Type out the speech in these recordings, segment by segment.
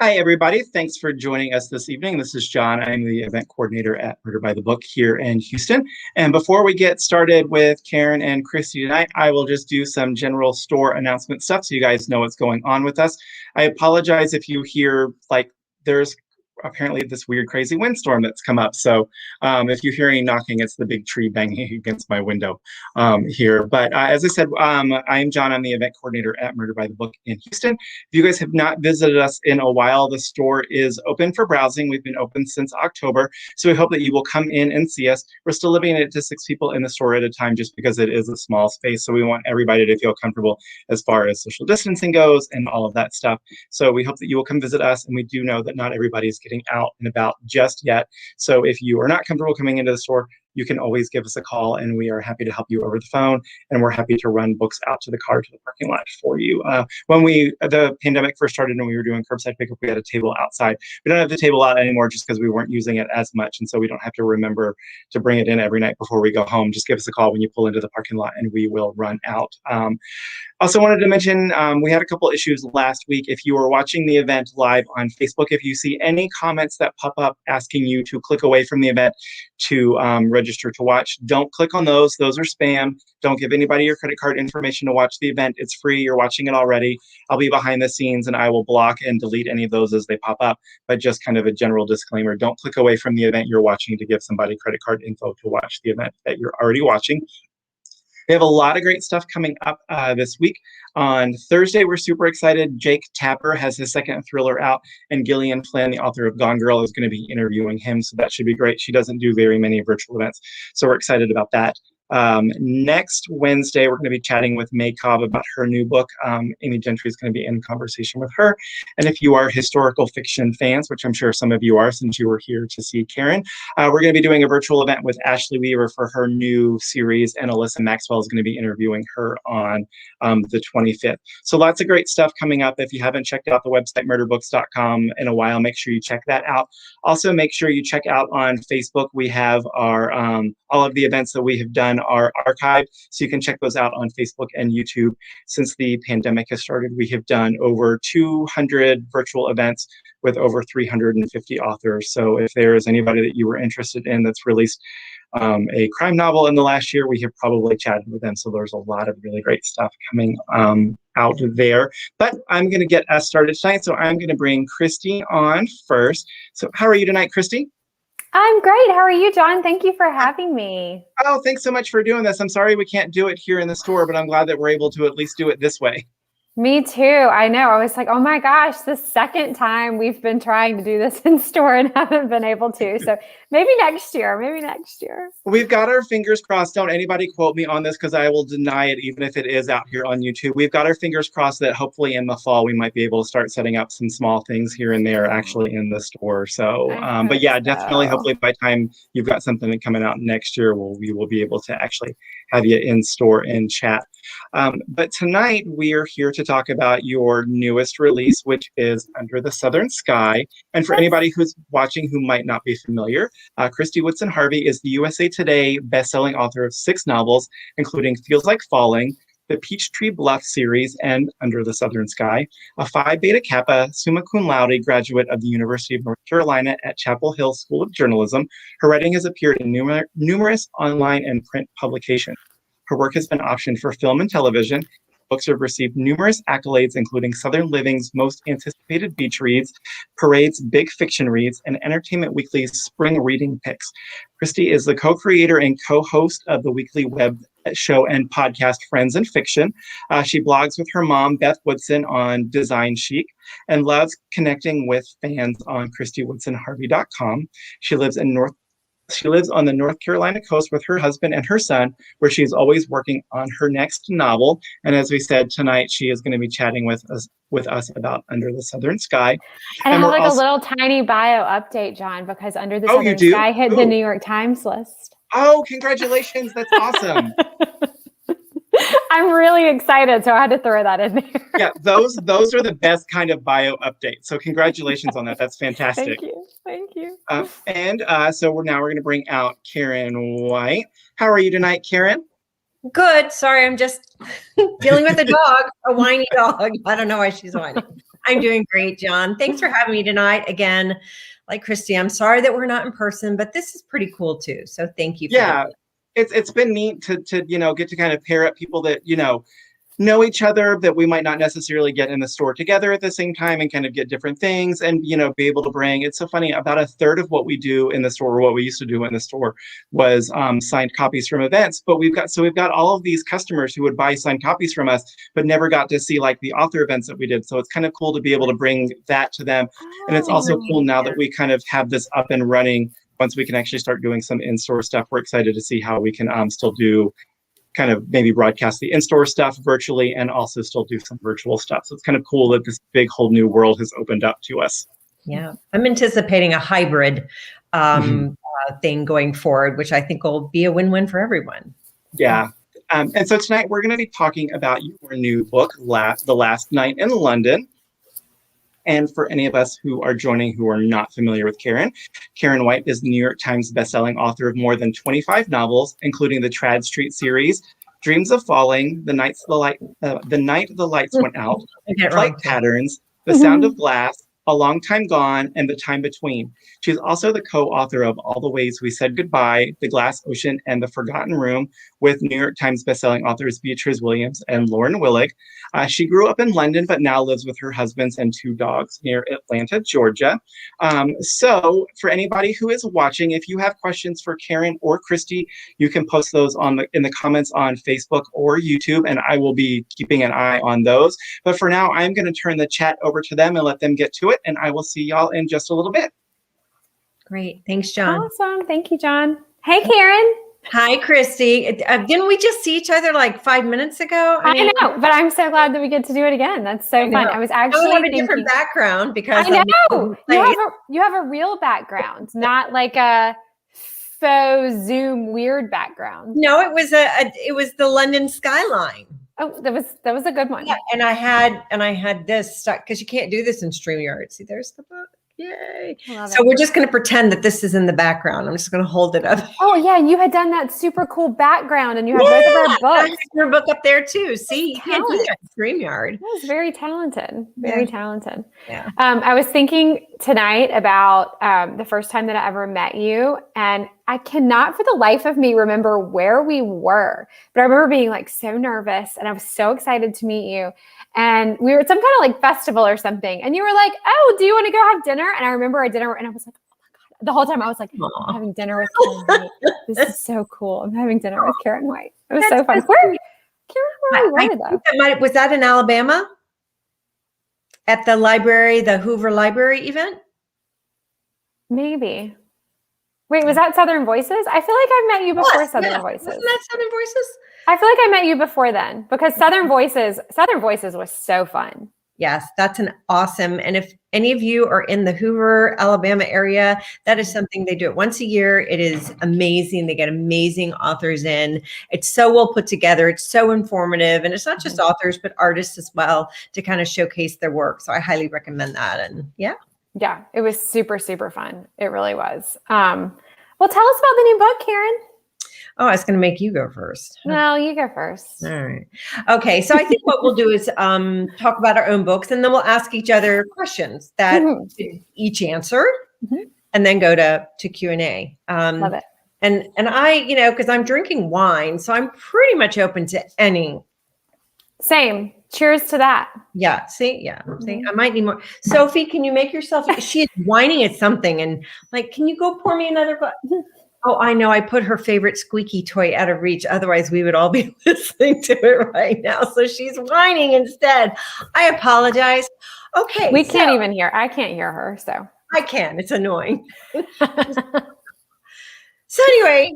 Hi, everybody. Thanks for joining us this evening. This is John. I'm the event coordinator at Murder by the Book here in Houston. And before we get started with Karen and Kristy tonight, I will just do some general store announcement stuff so you guys know what's going on with us. I apologize if you hear there's apparently this weird, crazy windstorm that's come up. So if you hear any knocking, it's the big tree banging against my window here. But as I said, I'm John. I'm the event coordinator at Murder by the Book in Houston. If you guys have not visited us in a while, the store is open for browsing. We've been open since October. So we hope that you will come in and see us. We're still limiting it to 6 people in the store at a time just because it is a small space. So we want everybody to feel comfortable as far as social distancing goes and all of that stuff. So we hope that you will come visit us. And we do know that not everybody is getting out and about just yet. So if you are not comfortable coming into the store, you can always give us a call and we are happy to help you over the phone. And we're happy to run books out to the car, to the parking lot for you. When the pandemic first started and we were doing curbside pickup, we had a table outside. We don't have the table out anymore just because we weren't using it as much. And so we don't have to remember to bring it in every night before we go home. Just give us a call when you pull into the parking lot and we will run out. Also wanted to mention, we had a couple issues last week. If you were watching the event live on Facebook, if you see any comments that pop up asking you to click away from the event to register to watch, don't click on those. Those are spam. Don't give anybody your credit card information to watch the event. It's free. You're watching it already. I'll be behind the scenes and I will block and delete any of those as they pop up. But just kind of a general disclaimer, don't click away from the event you're watching to give somebody credit card info to watch the event that you're already watching. We have a lot of great stuff coming up this week. On Thursday, we're super excited. Jake Tapper has his second thriller out, and Gillian Flynn, the author of Gone Girl, is going to be interviewing him, so that should be great. She doesn't do very many virtual events, so we're excited about that. Next Wednesday, we're going to be chatting with May Cobb about her new book. Amy Gentry is going to be in conversation with her. And if you are historical fiction fans, which I'm sure some of you are since you were here to see Karen, we're going to be doing a virtual event with Ashley Weaver for her new series, and Alyssa Maxwell is going to be interviewing her on the 25th. So lots of great stuff coming up. If you haven't checked out the website murderbooks.com in a while, make sure you check that out. Also, make sure you check out on Facebook. We have our all of the events that we have done are archived, so you can check those out on Facebook and YouTube. Since the pandemic has started, we have done over 200 virtual events with over 350 authors. So if there is anybody that you were interested in that's released a crime novel in the last year, we have probably chatted with them. So there's a lot of really great stuff coming out there. But I'm going to get us started tonight. So I'm going to bring Kristy on first. So how are you tonight, Kristy? I'm great. How are you, John? Thank you for having me. Oh, thanks so much for doing this. I'm sorry we can't do it here in the store, but I'm glad that we're able to at least do it this way. Me too. I know. I was like, oh my gosh, the second time we've been trying to do this in store and haven't been able to. So maybe next year, We've got our fingers crossed. Don't anybody quote me on this because I will deny it, even if it is out here on YouTube. We've got our fingers crossed that hopefully in the fall, we might be able to start setting up some small things here and there actually in the store. So, but yeah, definitely, hopefully by the time you've got something coming out next year, we will be able to actually have you in store and chat. But tonight we are here to talk about your newest release, which is Under the Southern Sky. And for anybody who's watching who might not be familiar, Kristy Woodson Harvey is the USA Today bestselling author of 6 novels, including Feels Like Falling, the Peachtree Bluff series, and Under the Southern Sky, a Phi Beta Kappa summa cum laude graduate of the University of North Carolina at Chapel Hill School of Journalism. Her writing has appeared in numerous online and print publications. Her work has been optioned for film and television. Books have received numerous accolades, including Southern Living's Most Anticipated Beach Reads, Parade's Big Fiction Reads, and Entertainment Weekly's Spring Reading Picks. Kristy is the co-creator and co-host of the weekly web show and podcast Friends in Fiction. She blogs with her mom, Beth Woodson, on Design Chic, and loves connecting with fans on KristyWoodsonHarvey.com. She lives on the North Carolina coast with her husband and her son, where she's always working on her next novel. And as we said, tonight she is going to be chatting with us about Under the Southern Sky. And I have like a little tiny bio update, John, because Under the Southern Sky hit the New York Times list. Oh, congratulations. That's awesome. I'm really excited, so I had to throw that in there. Yeah, those are the best kind of bio updates. So congratulations on that. That's fantastic. Thank you. So we're going to bring out Karen White. How are you tonight, Karen? Good. Sorry, I'm just dealing with a dog, a whiny dog. I don't know why she's whining. I'm doing great, John. Thanks for having me tonight. Again, like Kristy, I'm sorry that we're not in person, but this is pretty cool too. So thank you. Yeah, it's been neat to get to kind of pair up people that know each other that we might not necessarily get in the store together at the same time, and kind of get different things, and be able to bring. It's so funny, about a third of what we do in the store, or what we used to do in the store, was signed copies from events. But we've got all of these customers who would buy signed copies from us but never got to see like the author events that we did. So it's kind of cool to be able to bring that to them. And it's also cool now that we kind of have this up and running. Once we can actually start doing some in-store stuff, we're excited to see how we can still do kind of maybe broadcast the in-store stuff virtually, and also still do some virtual stuff. So it's kind of cool that this big whole new world has opened up to us. Yeah, I'm anticipating a hybrid thing going forward, which I think will be a win-win for everyone. Yeah. And so tonight we're going to be talking about your new book, The Last Night in London. And for any of us who are joining who are not familiar with Karen White is the New York Times bestselling author of more than 25 novels, including the Trad Street series, Dreams of Falling, The Night the Lights Went Out, Flight Patterns, The Sound of Glass, A Long Time Gone, and The Time Between. She's also the co-author of All the Ways We Said Goodbye, The Glass Ocean, and The Forgotten Room with New York Times bestselling authors Beatrice Williams and Lauren Willig. She grew up in London, but now lives with her husbands and 2 dogs near Atlanta, Georgia. So for anybody who is watching, if you have questions for Karen or Kristy, you can post those in the comments on Facebook or YouTube, and I will be keeping an eye on those. But for now, I'm going to turn the chat over to them and let them get to it, and I will see y'all in just a little bit. Great. Thanks, John. Awesome. Thank you, John. Hey, Karen. Hi, Kristy. Didn't we just see each other like 5 minutes ago? I know, but I'm so glad that we get to do it again. That's so fun. I was actually have a different background because I know you have a real background, not like a faux Zoom weird background. No, it was the London skyline. Oh, that was a good one. Yeah, and I had this stuck because you can't do this in StreamYard. See, there's the book. Yay. So we're just going to pretend that this is in the background. I'm just going to hold it up. Oh, yeah. You had done that super cool background, and you have both of our books. I have your book up there, too. See, you can't do that in StreamYard. That was very talented. Very talented. Yeah. I was thinking tonight about the first time that I ever met you, and I cannot for the life of me remember where we were, but I remember being like so nervous, and I was so excited to meet you. And we were at some kind of like festival or something. And you were like, oh, do you want to go have dinner? And I remember our dinner, and I was like, oh my God. The whole time I was like, I'm having dinner with Karen White. This is so cool. I'm having dinner with Karen White. It was so fun. Where we were though? Was that in Alabama? At the library, the Hoover Library event? Maybe. Wait, was that Southern Voices? I feel like I've met you before Southern Voices. Wasn't that Southern Voices? I feel like I met you before then, because Southern Voices was so fun. Yes, that's an awesome. And if any of you are in the Hoover, Alabama area, that is something they do it once a year. It is amazing. They get amazing authors in. It's so well put together. It's so informative. And it's not just authors, but artists as well, to kind of showcase their work. So I highly recommend that. And yeah, it was super, super fun. It really was. Well, tell us about the new book, Karen. Oh, I was going to make you go first. No, you go first. All right. Okay. So I think what we'll do is talk about our own books, and then we'll ask each other questions that we each answer, and then go to Q&A. Love it. And I, because I'm drinking wine, so I'm pretty much open to any. Same. Cheers to that. Yeah. See, I might need more. Sophie, can you make yourself? She is whining at something, and like, can you go pour me another glass? Oh, I know. I put her favorite squeaky toy out of reach. Otherwise, we would all be listening to it right now. So she's whining instead. I apologize. Okay. We can't even hear. I can't hear her. So I can. It's annoying. So anyway,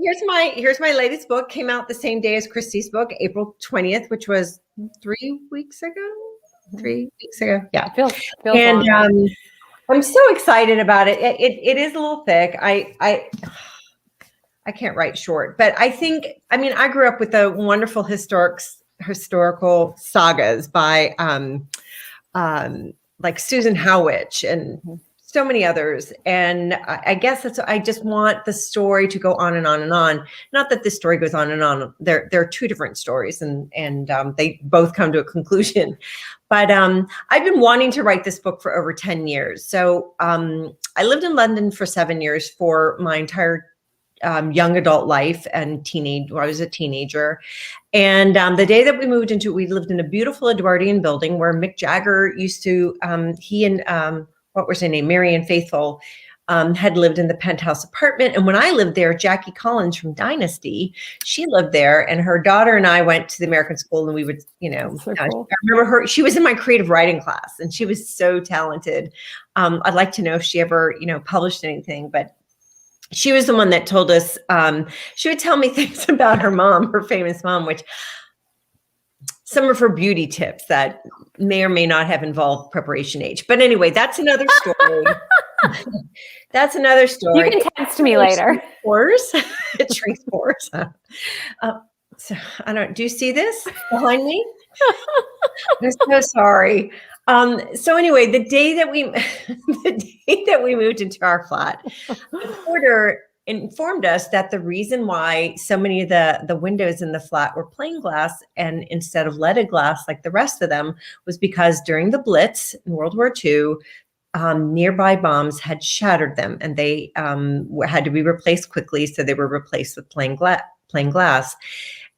here's my latest book. Came out the same day as Kristy's book, April 20th, which was 3 weeks ago. 3 weeks ago. Yeah. Feels and long. I'm so excited about it. It is a little thick. I can't write short, but I grew up with the wonderful historical sagas by like Susan Howitch and so many others. And I guess I just want the story to go on and on and on. Not that this story goes on and on. There are two different stories, and they both come to a conclusion. But I've been wanting to write this book for over 10 years. So I lived in London for 7 years for my entire young adult life and when I was a teenager. And the day that we moved into it, we lived in a beautiful Edwardian building where Mick Jagger used to, he and what was her name, Marianne Faithfull, had lived in the penthouse apartment. And when I lived there, Jackie Collins from Dynasty, she lived there, and her daughter and I went to the American school, and we would, So cool. I remember her, she was in my creative writing class, and she was so talented. I'd like to know if she ever, published anything, but she was the one that told us, she would tell me things about her mom, her famous mom, which some of her beauty tips that may or may not have involved preparation age. But anyway, that's another story. That's another story. You can text me later. Tree spores. So do you see this behind me? I'm so sorry. So anyway, the day that we moved into our flat, the porter informed us that the reason why so many of the windows in the flat were plain glass and instead of leaded glass like the rest of them was because during the Blitz in World War II, nearby bombs had shattered them, and they had to be replaced quickly. So they were replaced with plain glass.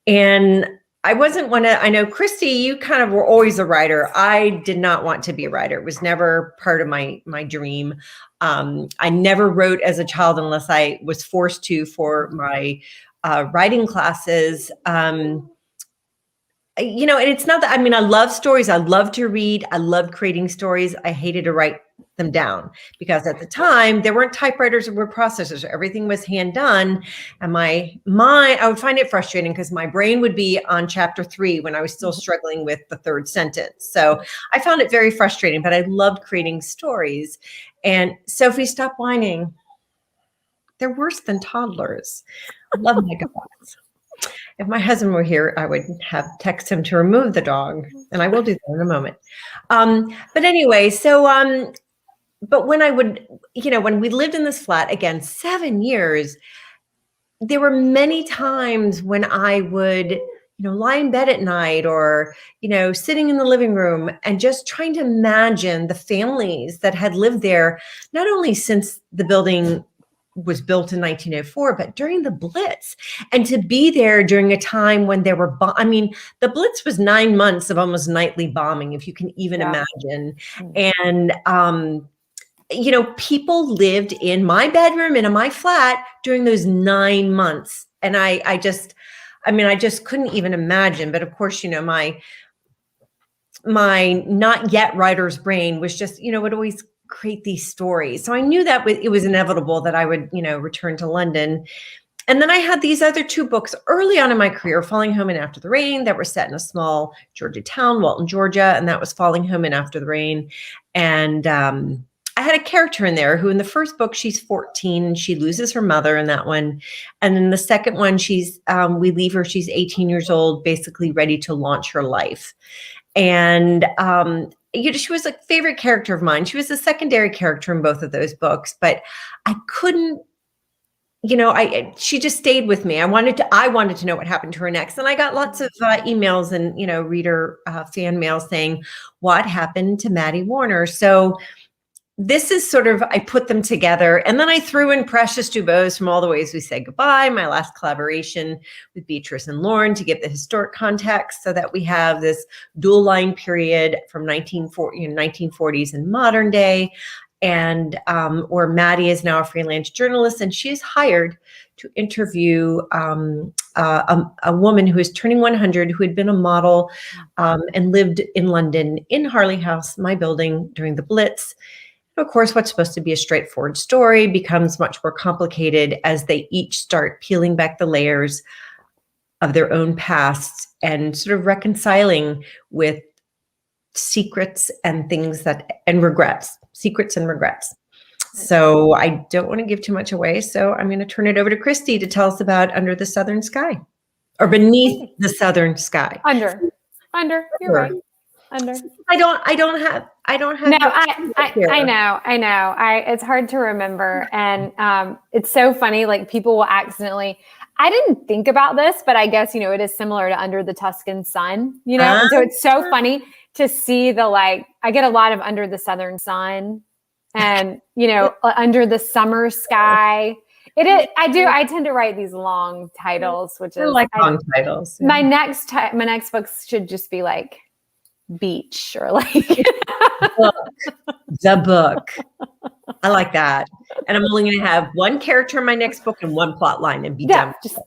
And I wasn't I know, Kristy, you kind of were always a writer. I did not want to be a writer. It was never part of my dream. I never wrote as a child unless I was forced to for my writing classes. And it's not that, I love stories. I love to read. I love creating stories. I hated to write them down because at the time there weren't typewriters or word processors. Everything was hand done. And I would find it frustrating because my brain would be on chapter 3 when I was still struggling with the third sentence. So I found it very frustrating, but I loved creating stories. And Sophie, stop whining. They're worse than toddlers. I love my dogs. If my husband were here, I would have text him to remove the dog, and I will do that in a moment. But anyway, so, but when I would, when we lived in this flat, again, 7 years, there were many times when I would, lie in bed at night or, sitting in the living room and just trying to imagine the families that had lived there, not only since the building was built in 1904, but during the Blitz, and to be there during a time when there were, the Blitz was 9 months of almost nightly bombing, if you can even imagine. And, people lived in my bedroom and in my flat during those 9 months. And I just couldn't even imagine. But of course, my not yet writer's brain was just, would always create these stories. So I knew that it was inevitable that I would, return to London. And then I had these other 2 books early on in my career, Falling Home and After the Rain, that were set in a small Georgia town, Walton, Georgia. And that was Falling Home and After the Rain. And I had a character in there who in the first book, she's 14 and she loses her mother in that one. And in the second one, we leave her, she's 18 years old, basically ready to launch her life. And, she was a favorite character of mine. She was a secondary character in both of those books, but I couldn't, she just stayed with me. I wanted to know what happened to her next. And I got lots of emails and, reader fan mail saying, what happened to Maddie Warner? So this is sort of, I put them together, and then I threw in Precious Dubose from All the Ways We Say Goodbye, my last collaboration with Beatrice and Lauren, to give the historic context so that we have this dual line period from 1940s and modern day, and where Maddie is now a freelance journalist, and she is hired to interview a woman who is turning 100, who had been a model and lived in London in Harley House, my building, during the Blitz. Of course, what's supposed to be a straightforward story becomes much more complicated as they each start peeling back the layers of their own past and sort of reconciling with secrets and regrets. So I don't want to give too much away. So I'm going to turn it over to Kristy to tell us about Under the Southern Sky, or Beneath the Southern Sky. Under, you're right. Under. I don't have. No, I know. It's hard to remember. And it's so funny, like people will accidentally, I didn't think about this, but I guess, it is similar to Under the Tuscan Sun, and so it's so funny to see I get a lot of under the southern sun and, under the summer sky. I tend to write these long titles, which is like long titles. Yeah. My next book should just be like beach or like the book. I like that. And I'm only going to have one character in my next book and one plot line and be done. Just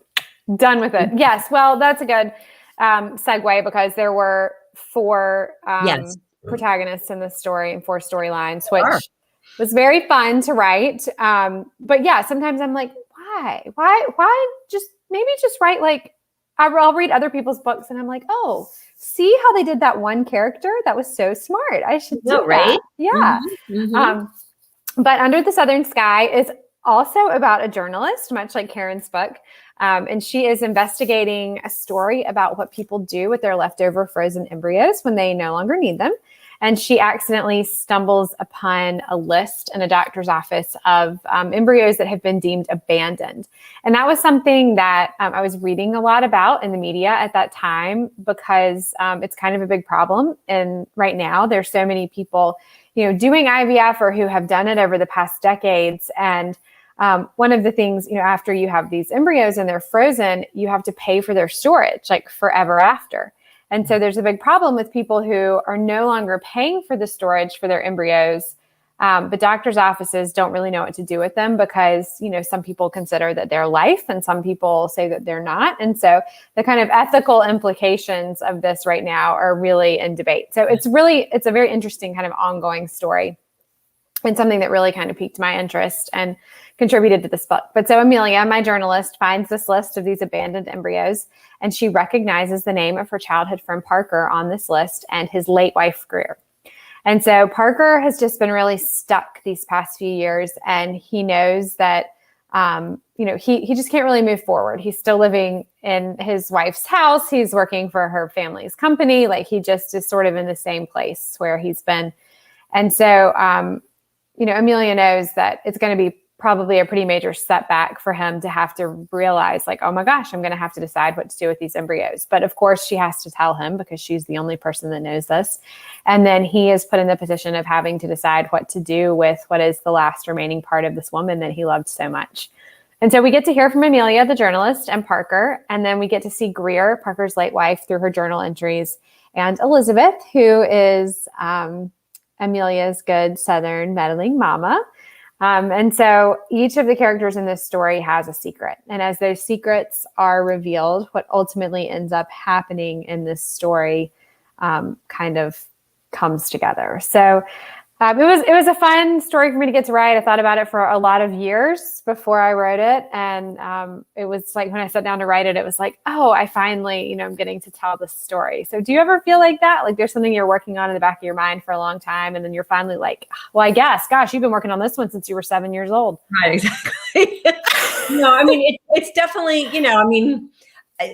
done with it. Yes. Well, that's a good segue because there were 4 protagonists in this story and 4 storylines, which was very fun to write. But yeah, sometimes I'm like, why just write like, I'll read other people's books and I'm like, oh, see how they did that one character? That was so smart. I should do right? that. Yeah. Mm-hmm. But Under the Southern Sky is also about a journalist, much like Karen's book. And she is investigating a story about what people do with their leftover frozen embryos when they no longer need them. And she accidentally stumbles upon a list in a doctor's office of embryos that have been deemed abandoned. And that was something that I was reading a lot about in the media at that time because it's kind of a big problem. And right now there's so many people, doing IVF or who have done it over the past decades. And one of the things, after you have these embryos and they're frozen, you have to pay for their storage like forever after. And so there's a big problem with people who are no longer paying for the storage for their embryos. But doctors' offices don't really know what to do with them because, some people consider that they're life and some people say that they're not. And so the kind of ethical implications of this right now are really in debate. So it's a very interesting kind of ongoing story and something that really kind of piqued my interest and contributed to this book. But so Amelia, my journalist, finds this list of these abandoned embryos and she recognizes the name of her childhood friend Parker on this list and his late wife Greer. And so Parker has just been really stuck these past few years and he knows that, he just can't really move forward. He's still living in his wife's house. He's working for her family's company. Like he just is sort of in the same place where he's been. And so, Amelia knows that it's going to be probably a pretty major setback for him to have to realize like, oh my gosh, I'm going to have to decide what to do with these embryos. But of course she has to tell him because she's the only person that knows this. And then he is put in the position of having to decide what to do with what is the last remaining part of this woman that he loved so much. And so we get to hear from Amelia, the journalist, and Parker. And then we get to see Greer, Parker's late wife, through her journal entries, and Elizabeth, who is Amelia's good Southern meddling mama. And so each of the characters in this story has a secret. And as those secrets are revealed, what ultimately ends up happening in this story kind of comes together. So it was a fun story for me to get to write. I thought about it for a lot of years before I wrote it. And it was like when I sat down to write it, it was like, oh, I finally, I'm getting to tell this story. So do you ever feel like that? Like there's something you're working on in the back of your mind for a long time. And then you're finally like, well, I guess, gosh, you've been working on this one since you were 7 years old. Right, exactly. It's definitely,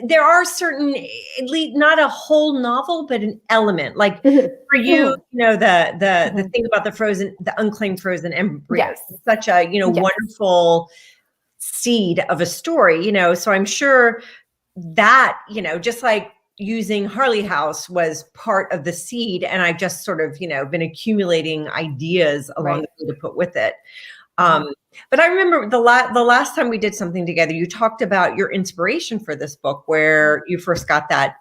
there are certain, at least not a whole novel, but an element. Like for you, the thing about the unclaimed frozen embryos, yes. Such a, yes. Wonderful seed of a story, so I'm sure that, just like using Harley House was part of the seed. And I just sort of, been accumulating ideas along the way to put with it. But I remember the last time we did something together, you talked about your inspiration for this book, where you first got that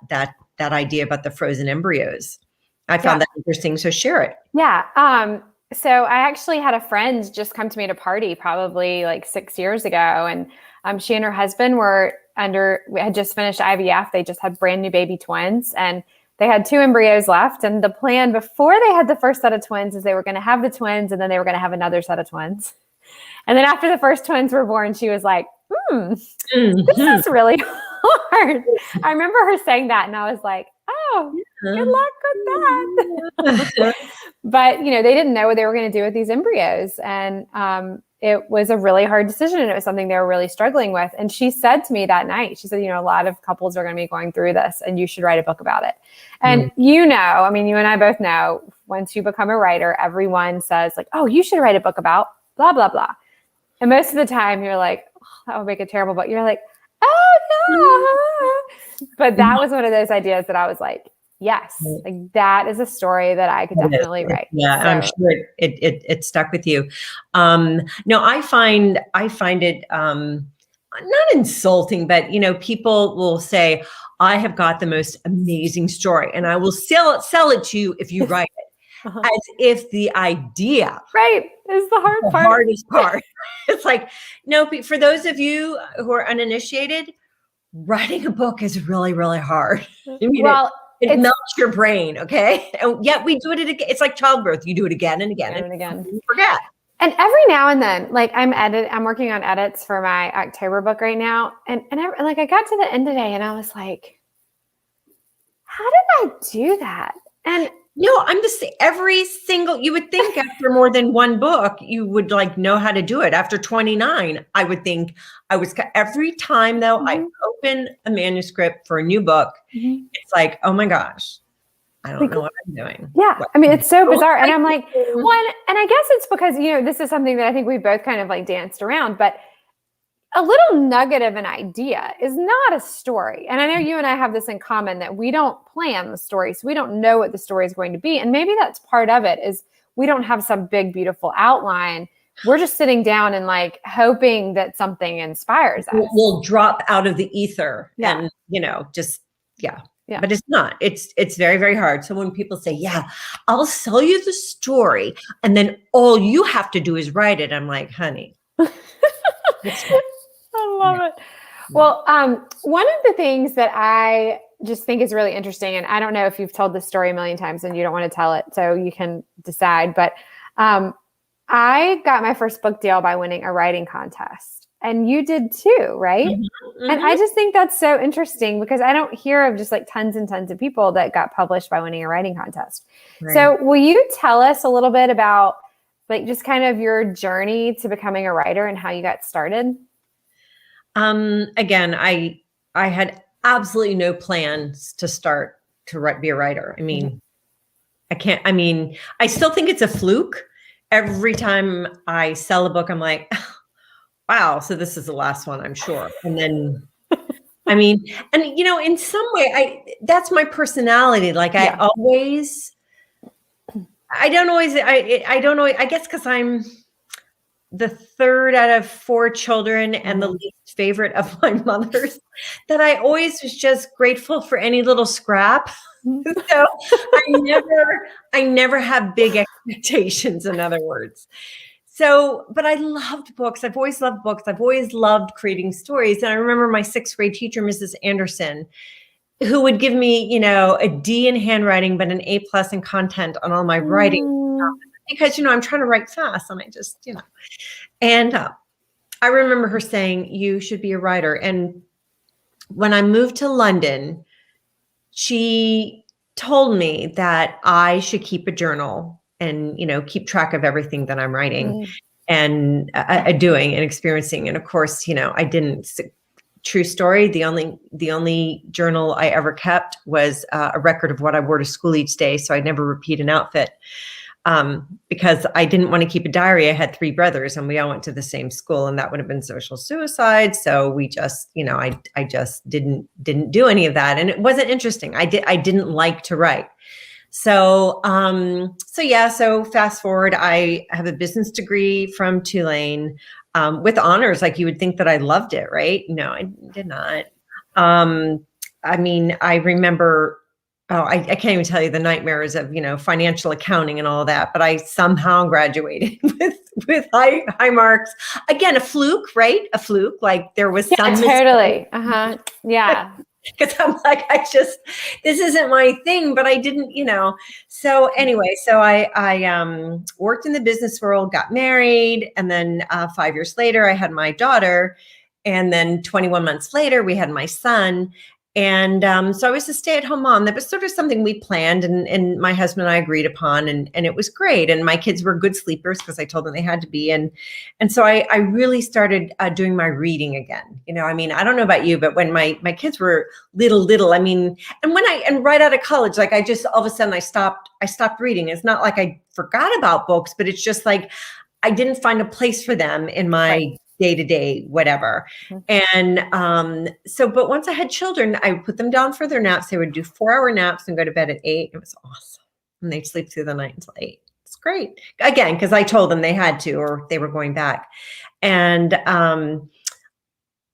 idea about the frozen embryos. I found that interesting. So share it. Yeah. So I actually had a friend just come to me at a party probably like 6 years ago. And she and her husband had just finished IVF. They just had brand new baby twins and they had 2 embryos left. And the plan before they had the first set of twins is they were going to have the twins and then they were going to have another set of twins. And then after the first twins were born, she was like, this is really hard. I remember her saying that and I was like, oh, good luck with that. But, they didn't know what they were going to do with these embryos. And it was a really hard decision and it was something they were really struggling with. And she said to me that night, she said, a lot of couples are going to be going through this and you should write a book about it. And you and I both know, once you become a writer, everyone says like, oh, you should write a book about blah, blah, blah. And most of the time you're like, oh, that would make a terrible book. You're like, oh no. But that was one of those ideas that I was like, yes, like that is a story that I could definitely write. Yeah, so. I'm sure it stuck with you. No, I find it not insulting, but people will say, I have got the most amazing story and I will sell it to you if you write it. As if the idea is the hardest part. It's like, no, for those of you who are uninitiated, writing a book is really, really hard. It melts your brain, okay? And yet we do it again. It's like childbirth. You do it again and again and again. You forget. And every now and then, like I'm working on edits for my October book right now. And I got to the end today and I was like, how did I do that? And I'm just every single, you would think after more than one book, you would know how to do it. After 29, I would think every time though, I open a manuscript for a new book, it's like, oh my gosh, I don't know what I'm doing. Yeah. I mean, it's so bizarre. And I'm like, and I guess it's because, this is something that I think we both kind of danced around, but a little nugget of an idea is not a story. And I know you and I have this in common that we don't plan the story. So we don't know what the story is going to be. And maybe that's part of it is we don't have some big, beautiful outline. We're just sitting down and hoping that something inspires us. We'll drop out of the ether and, Yeah. But it's not. It's very, very hard. So when people say, yeah, I'll sell you the story and then all you have to do is write it. I'm like, honey. I love it. Well, one of the things that I just think is really interesting, and I don't know if you've told this story a million times and you don't want to tell it, so you can decide, but I got my first book deal by winning a writing contest. And you did too, right? Mm-hmm. And I just think that's so interesting because I don't hear of just tons and tons of people that got published by winning a writing contest. Right. So will you tell us a little bit about just kind of your journey to becoming a writer and how you got started? Again, I had absolutely no plans to start to be a writer. I mean, I still think it's a fluke. Every time I sell a book, I'm like, wow, so this is the last one, I'm sure. And then, in some way, that's my personality. I don't know, I guess because I'm the third out of 4 children and the least favorite of my mothers, that I always was just grateful for any little scrap. So I never have big expectations, in other words. So, but I loved books. I've always loved books. I've always loved creating stories. And I remember my 6th grade teacher, Mrs. Anderson, who would give me, a D in handwriting, but an A+ in content on all my writing. Because, I'm trying to write fast and I just, and I remember her saying, you should be a writer. And when I moved to London, she told me that I should keep a journal and, keep track of everything that I'm writing and doing and experiencing. And of course, I didn't. True story. The only journal I ever kept was a record of what I wore to school each day. So I'd never repeat an outfit. Because I didn't want to keep a diary. I had 3 brothers and we all went to the same school and that would have been social suicide. So we just, I just didn't do any of that. And it wasn't interesting. I didn't like to write. So fast forward, I have a business degree from Tulane, with honors. Like you would think that I loved it, right? No, I did not. I remember, I can't even tell you the nightmares of, financial accounting and all of that, but I somehow graduated with high marks. Again, a fluke, right? A fluke. Like there was some totally. Yeah. Because I'm like, this isn't my thing, but I didn't, So anyway, so I worked in the business world, got married, and then 5 years later, I had my daughter, and then 21 months later, we had my son. And so I was a stay-at-home mom. That was sort of something we planned and my husband and I agreed upon, and it was great. And my kids were good sleepers because I told them they had to be. And so I really started doing my reading again. I don't know about you, but when my kids were little, and right out of college, like I just all of a sudden I stopped reading. It's not like I forgot about books, but it's just like I didn't find a place for them in my day-to-day, whatever. And but once I had children, I would put them down for their naps. They would do 4-hour naps and go to bed at 8. It was awesome. And they'd sleep through the night until 8. It's great. Again, because I told them they had to, or they were going back. And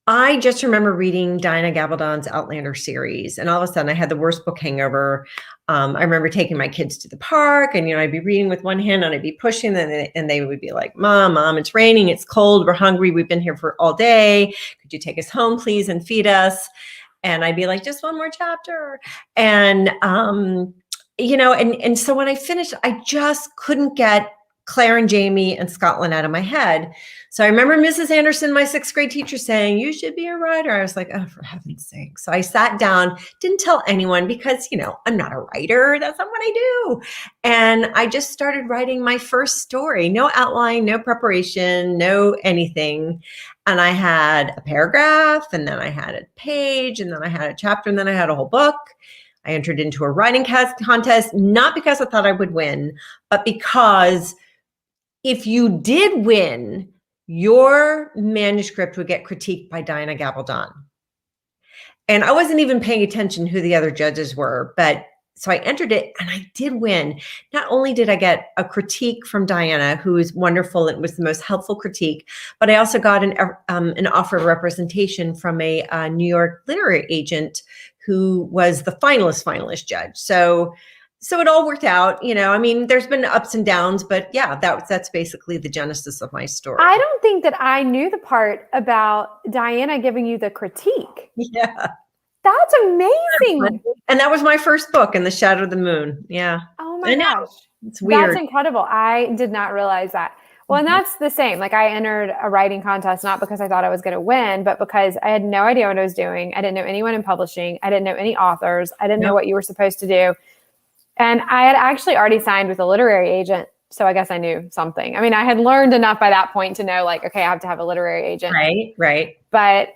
I just remember reading Diana Gabaldon's Outlander series, and all of a sudden I had the worst book hangover. I remember taking my kids to the park, and I'd be reading with one hand and I'd be pushing them, and they would be like, Mom, it's raining, it's cold, we're hungry, we've been here for all day. Could you take us home, please, and feed us? And I'd be like, just one more chapter. And and so when I finished, I just couldn't get Claire and Jamie and Scotland out of my head. So I remember Mrs. Anderson, my 6th grade teacher, saying, you should be a writer. I was like, oh, for heaven's sake. So I sat down, didn't tell anyone because, I'm not a writer. That's not what I do. And I just started writing my first story. No outline, no preparation, no anything. And I had a paragraph, and then I had a page, and then I had a chapter, and then I had a whole book. I entered into a writing contest, not because I thought I would win, but because if you did win, your manuscript would get critiqued by Diana Gabaldon. And I wasn't even paying attention who the other judges were, but so I entered it and I did win. Not only did I get a critique from Diana, who is wonderful, it was the most helpful critique, but I also got an offer of representation from a New York literary agent who was the finalist judge. So it all worked out, there's been ups and downs, but yeah, that's basically the genesis of my story. I don't think that I knew the part about Diana giving you the critique. Yeah. That's amazing. And that was my first book, In the Shadow of the Moon. Yeah. Oh my gosh. It's weird. That's incredible. I did not realize that. Well, and that's the same. Like, I entered a writing contest, not because I thought I was going to win, but because I had no idea what I was doing. I didn't know anyone in publishing. I didn't know any authors. I didn't know what you were supposed to do. And I had actually already signed with a literary agent. So I guess I knew something. I mean, I had learned enough by that point to know, like, okay, I have to have a literary agent. Right. But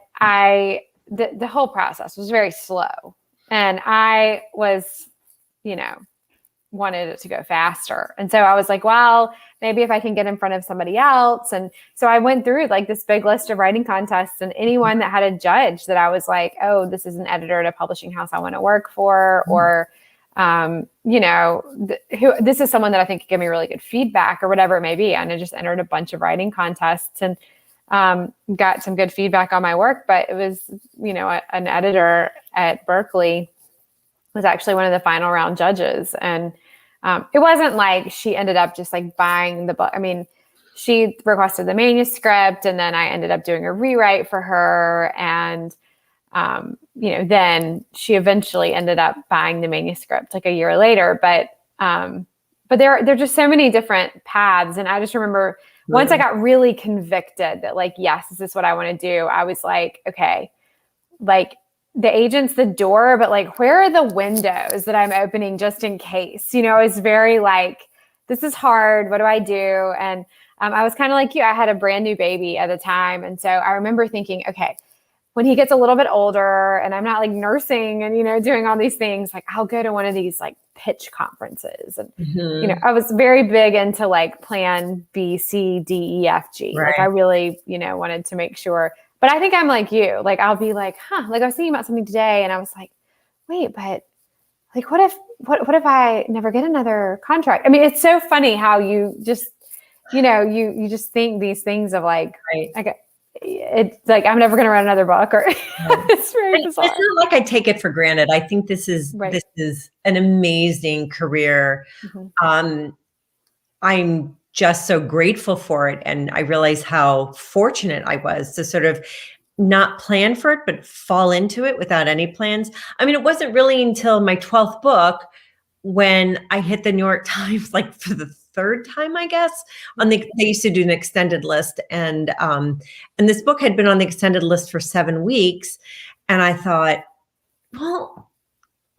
the whole process was very slow. And I was, wanted it to go faster. And so I was like, well, maybe if I can get in front of somebody else. And so I went through like this big list of writing contests, and anyone that had a judge that I was like, oh, this is an editor at a publishing house I want to work for, or, this is someone that I think could give me really good feedback or whatever it may be. And I just entered a bunch of writing contests and got some good feedback on my work. But it was, an editor at Berkeley was actually one of the final round judges. And it wasn't like she ended up just like buying the book. I mean, she requested the manuscript, and then I ended up doing a rewrite for her. And, then she eventually ended up buying the manuscript like a year later. But there are just so many different paths. And I just remember once I got really convicted that, like, yes, this is what I want to do, I was like, okay, like, the agent's the door, but like, where are the windows that I'm opening just in case? It's very like, this is hard. What do I do? And I was kind of like you. I had a brand new baby at the time. And so I remember thinking, okay, when he gets a little bit older and I'm not like nursing and, doing all these things, like, I'll go to one of these like pitch conferences. And, I was very big into like plan B, C, D, E, F, G. Right. Like, I really, wanted to make sure. But I think I'm like you. Like, I'll be like, like, I was thinking about something today, and I was like, wait, but like, what if I never get another contract? I mean, it's so funny how you just, you just think these things of like, okay, it's like, I'm never going to write another book, or it's very bizarre. It's not like I take it for granted. I think this is an amazing career. I'm just so grateful for it. And I realize how fortunate I was to sort of not plan for it, but fall into it without any plans. I mean, it wasn't really until my 12th book when I hit the New York Times, like for the third time, I guess, they used to do an extended list. And this book had been on the extended list for 7 weeks. And I thought, well,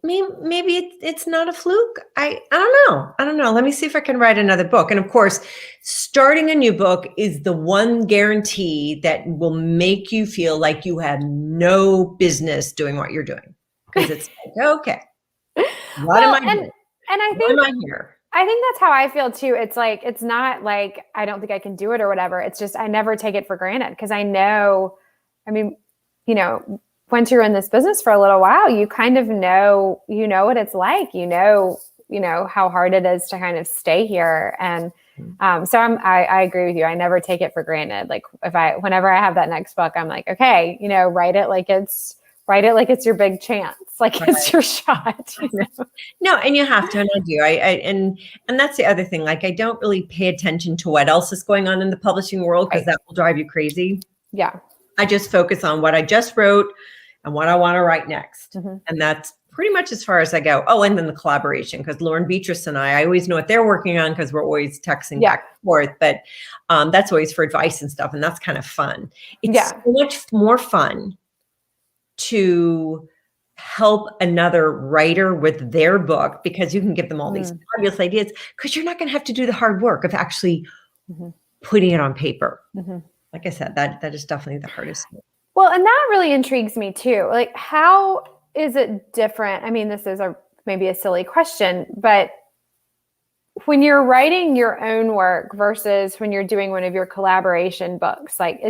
maybe it's not a fluke. I don't know. Let me see if I can write another book. And of course, starting a new book is the one guarantee that will make you feel like you have no business doing what you're doing. Because it's like, okay, what am I doing? And I think, why am I here? I think that's how I feel too. It's like, it's not like, I don't think I can do it or whatever. It's just, I never take it for granted because I know, I mean, you know, once you're in this business for a little while, you kind of know, what it's like, how hard it is to kind of stay here. And so I agree with you. I never take it for granted. Like whenever I have that next book, I'm like, okay, write it like it's your big chance. Like it's your shot. No, and you have to, and I do. And that's the other thing. Like, I don't really pay attention to what else is going on in the publishing world because that will drive you crazy. Yeah. I just focus on what I just wrote and what I want to write next. And that's pretty much as far as I go. Oh, and then the collaboration, because Lauren Beatrice and I always know what they're working on because we're always texting back and forth. But that's always for advice and stuff. And that's kind of fun. It's so much more fun to help another writer with their book because you can give them all these fabulous ideas because you're not going to have to do the hard work of actually putting it on paper. Like I said, that is definitely the hardest thing. Well, and that really intrigues me too. Like, how is it different? I mean, this is maybe a silly question, but when you're writing your own work versus when you're doing one of your collaboration books, like,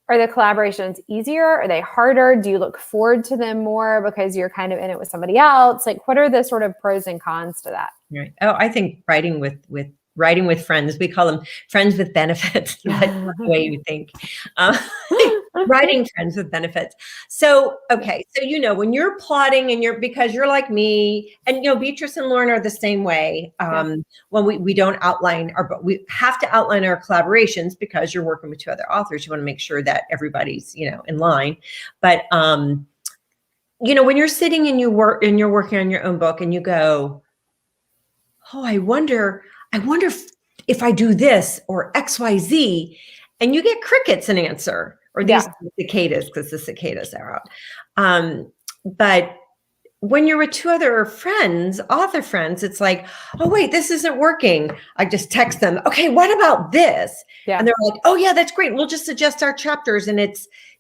are the collaborations easier? Are they harder? Do you look forward to them more because you're kind of in it with somebody else? Like, what are the sort of pros and cons to that? Right. Oh, I think writing with friends, we call them friends with benefits. That's the way you think. Writing friends with benefits. So, okay. So, when you're plotting and because you're like me and, Beatrice and Lauren are the same way. When we don't outline but we have to outline our collaborations because you're working with two other authors. You want to make sure that everybody's, in line. But, when you're sitting and you're working on your own book and you go, oh, I wonder if I do this or X, Y, Z, and you get crickets an answer. Or these cicadas, because the cicadas are out. But when you're with two other friends, author friends, it's like, oh, wait, this isn't working. I just text them, okay, what about this? Yeah. And they're like, oh, yeah, that's great. We'll just adjust our chapters. And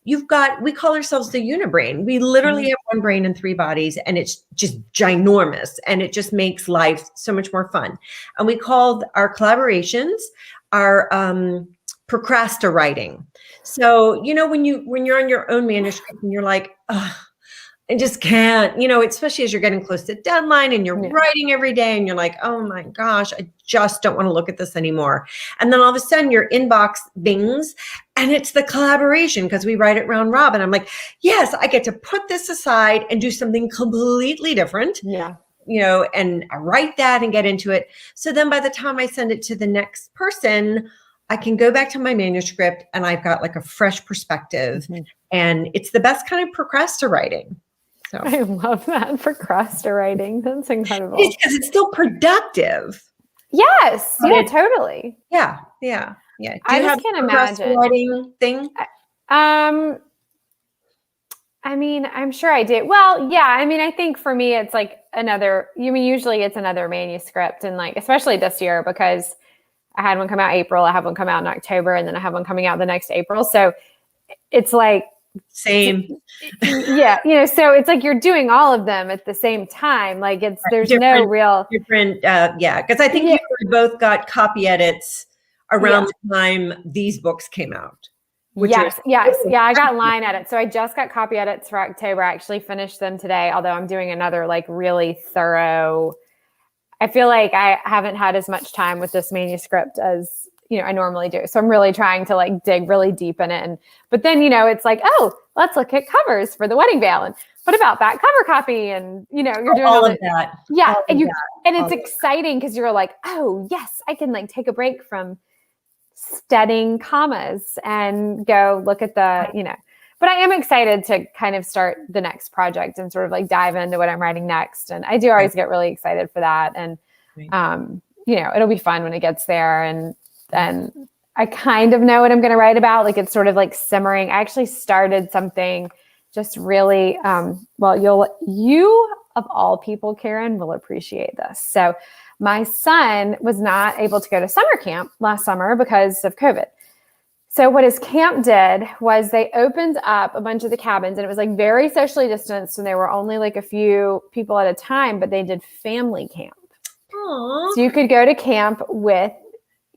we call ourselves the Unibrain. We literally have one brain and three bodies, and it's just ginormous. And it just makes life so much more fun. And we called our collaborations our procrastinating. So, when you're on your own manuscript and you're like, oh, I just can't, especially as you're getting close to deadline and you're writing every day and you're like, oh my gosh, I just don't want to look at this anymore. And then all of a sudden your inbox bings and it's the collaboration because we write it round robin. I'm like, yes, I get to put this aside and do something completely different. Yeah. And I write that and get into it. So then by the time I send it to the next person, I can go back to my manuscript and I've got like a fresh perspective and it's the best kind of procrastinating. So I love that, procrastinating. That's incredible. Because it's still productive. Yes. Yeah, totally. Yeah. Yeah. Yeah. Do I you just have can't a imagine. procrastinating thing? I mean, I'm sure I do. Well, yeah. I mean, I think for me, it's like usually it's another manuscript and like, especially this year because I had one come out April, I have one come out in October, and then I have one coming out the next April. So it's like same. Yeah. So it's like you're doing all of them at the same time. Like there's no real different. Because I think you both got copy edits around the time these books came out. Yes. Yeah. I got line edits. So I just got copy edits for October. I actually finished them today, although I'm doing another like really thorough. I feel like I haven't had as much time with this manuscript as, I normally do. So I'm really trying to like dig really deep in it. But then, it's like, oh, let's look at covers for the wedding veil. And what about that cover copy? And, you're doing all of that. Yeah. And it's exciting because you're like, oh yes, I can like take a break from studying commas and go look at the, But I am excited to kind of start the next project and sort of like dive into what I'm writing next. And I do always get really excited for that. And, it'll be fun when it gets there. And I kind of know what I'm going to write about. Like it's sort of like simmering. I actually started something just really, you of all people, Karen, will appreciate this. So my son was not able to go to summer camp last summer because of COVID. So what his camp did was they opened up a bunch of the cabins and it was like very socially distanced and there were only like a few people at a time, but they did family camp. Aww. So you could go to camp with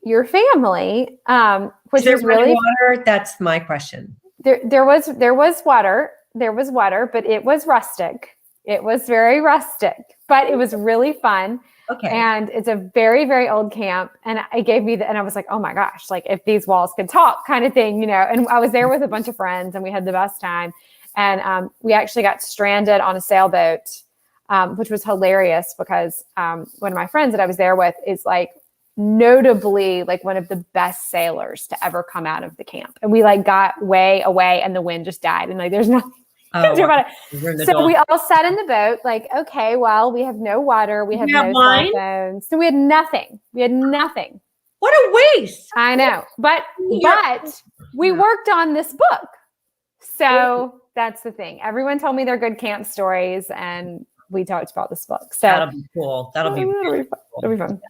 your family, which Is there was really water? That's my question. there was water. There was water, but it was rustic. It was very rustic, but it was really fun. Okay. And it's a very, very old camp. And it gave me and I was like, oh my gosh, like if these walls could talk kind of thing, and I was there with a bunch of friends and we had the best time. And we actually got stranded on a sailboat, which was hilarious because one of my friends that I was there with is like notably like one of the best sailors to ever come out of the camp. And we like got way away and the wind just died. And like, there's nothing about it. So we all sat in the boat like, okay, well, we have no water. We have no cell phones. So we had nothing. What a waste. I know. But we worked on this book. So that's the thing. Everyone told me they're good camp stories and we talked about this book. So that'll be cool. That'll be fun.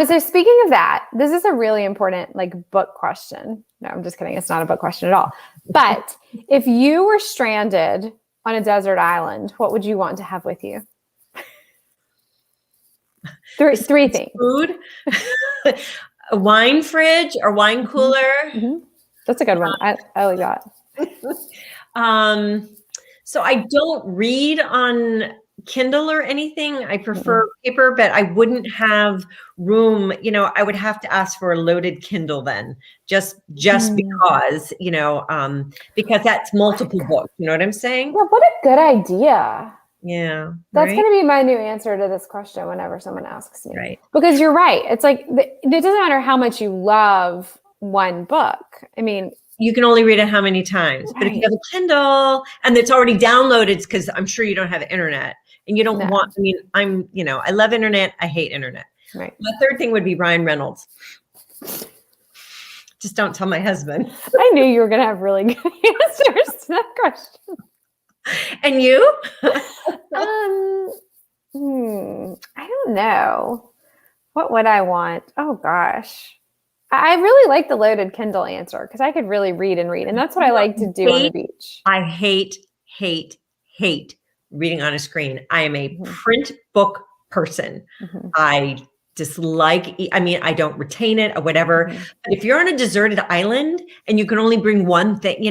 So speaking of that, this is a really important like book question. No, I'm just kidding. It's not a book question at all. But if you were stranded on a desert island, what would you want to have with you? Three things. Food, a wine fridge or wine cooler. Mm-hmm. That's a good one. I like that. So I don't read on Kindle or anything. I prefer paper, but I wouldn't have room. I would have to ask for a loaded Kindle then, just because, because that's multiple books. You know what I'm saying? Yeah, what a good idea. Yeah. That's going to be my new answer to this question whenever someone asks me. Right. Because you're right. It's like, it doesn't matter how much you love one book. I mean, you can only read it how many times, but if you have a Kindle and it's already downloaded, because I'm sure you don't have internet and you don't want, I love internet. I hate internet. Right. The third thing would be Ryan Reynolds. Just don't tell my husband. I knew you were going to have really good answers to that question. And you? I don't know. What would I want? Oh gosh. I really like the loaded Kindle answer because I could really read. And that's what I like to do on the beach. I hate reading on a screen. I am a print book person. I dislike, I don't retain it or whatever. But if you're on a deserted island and you can only bring one thing,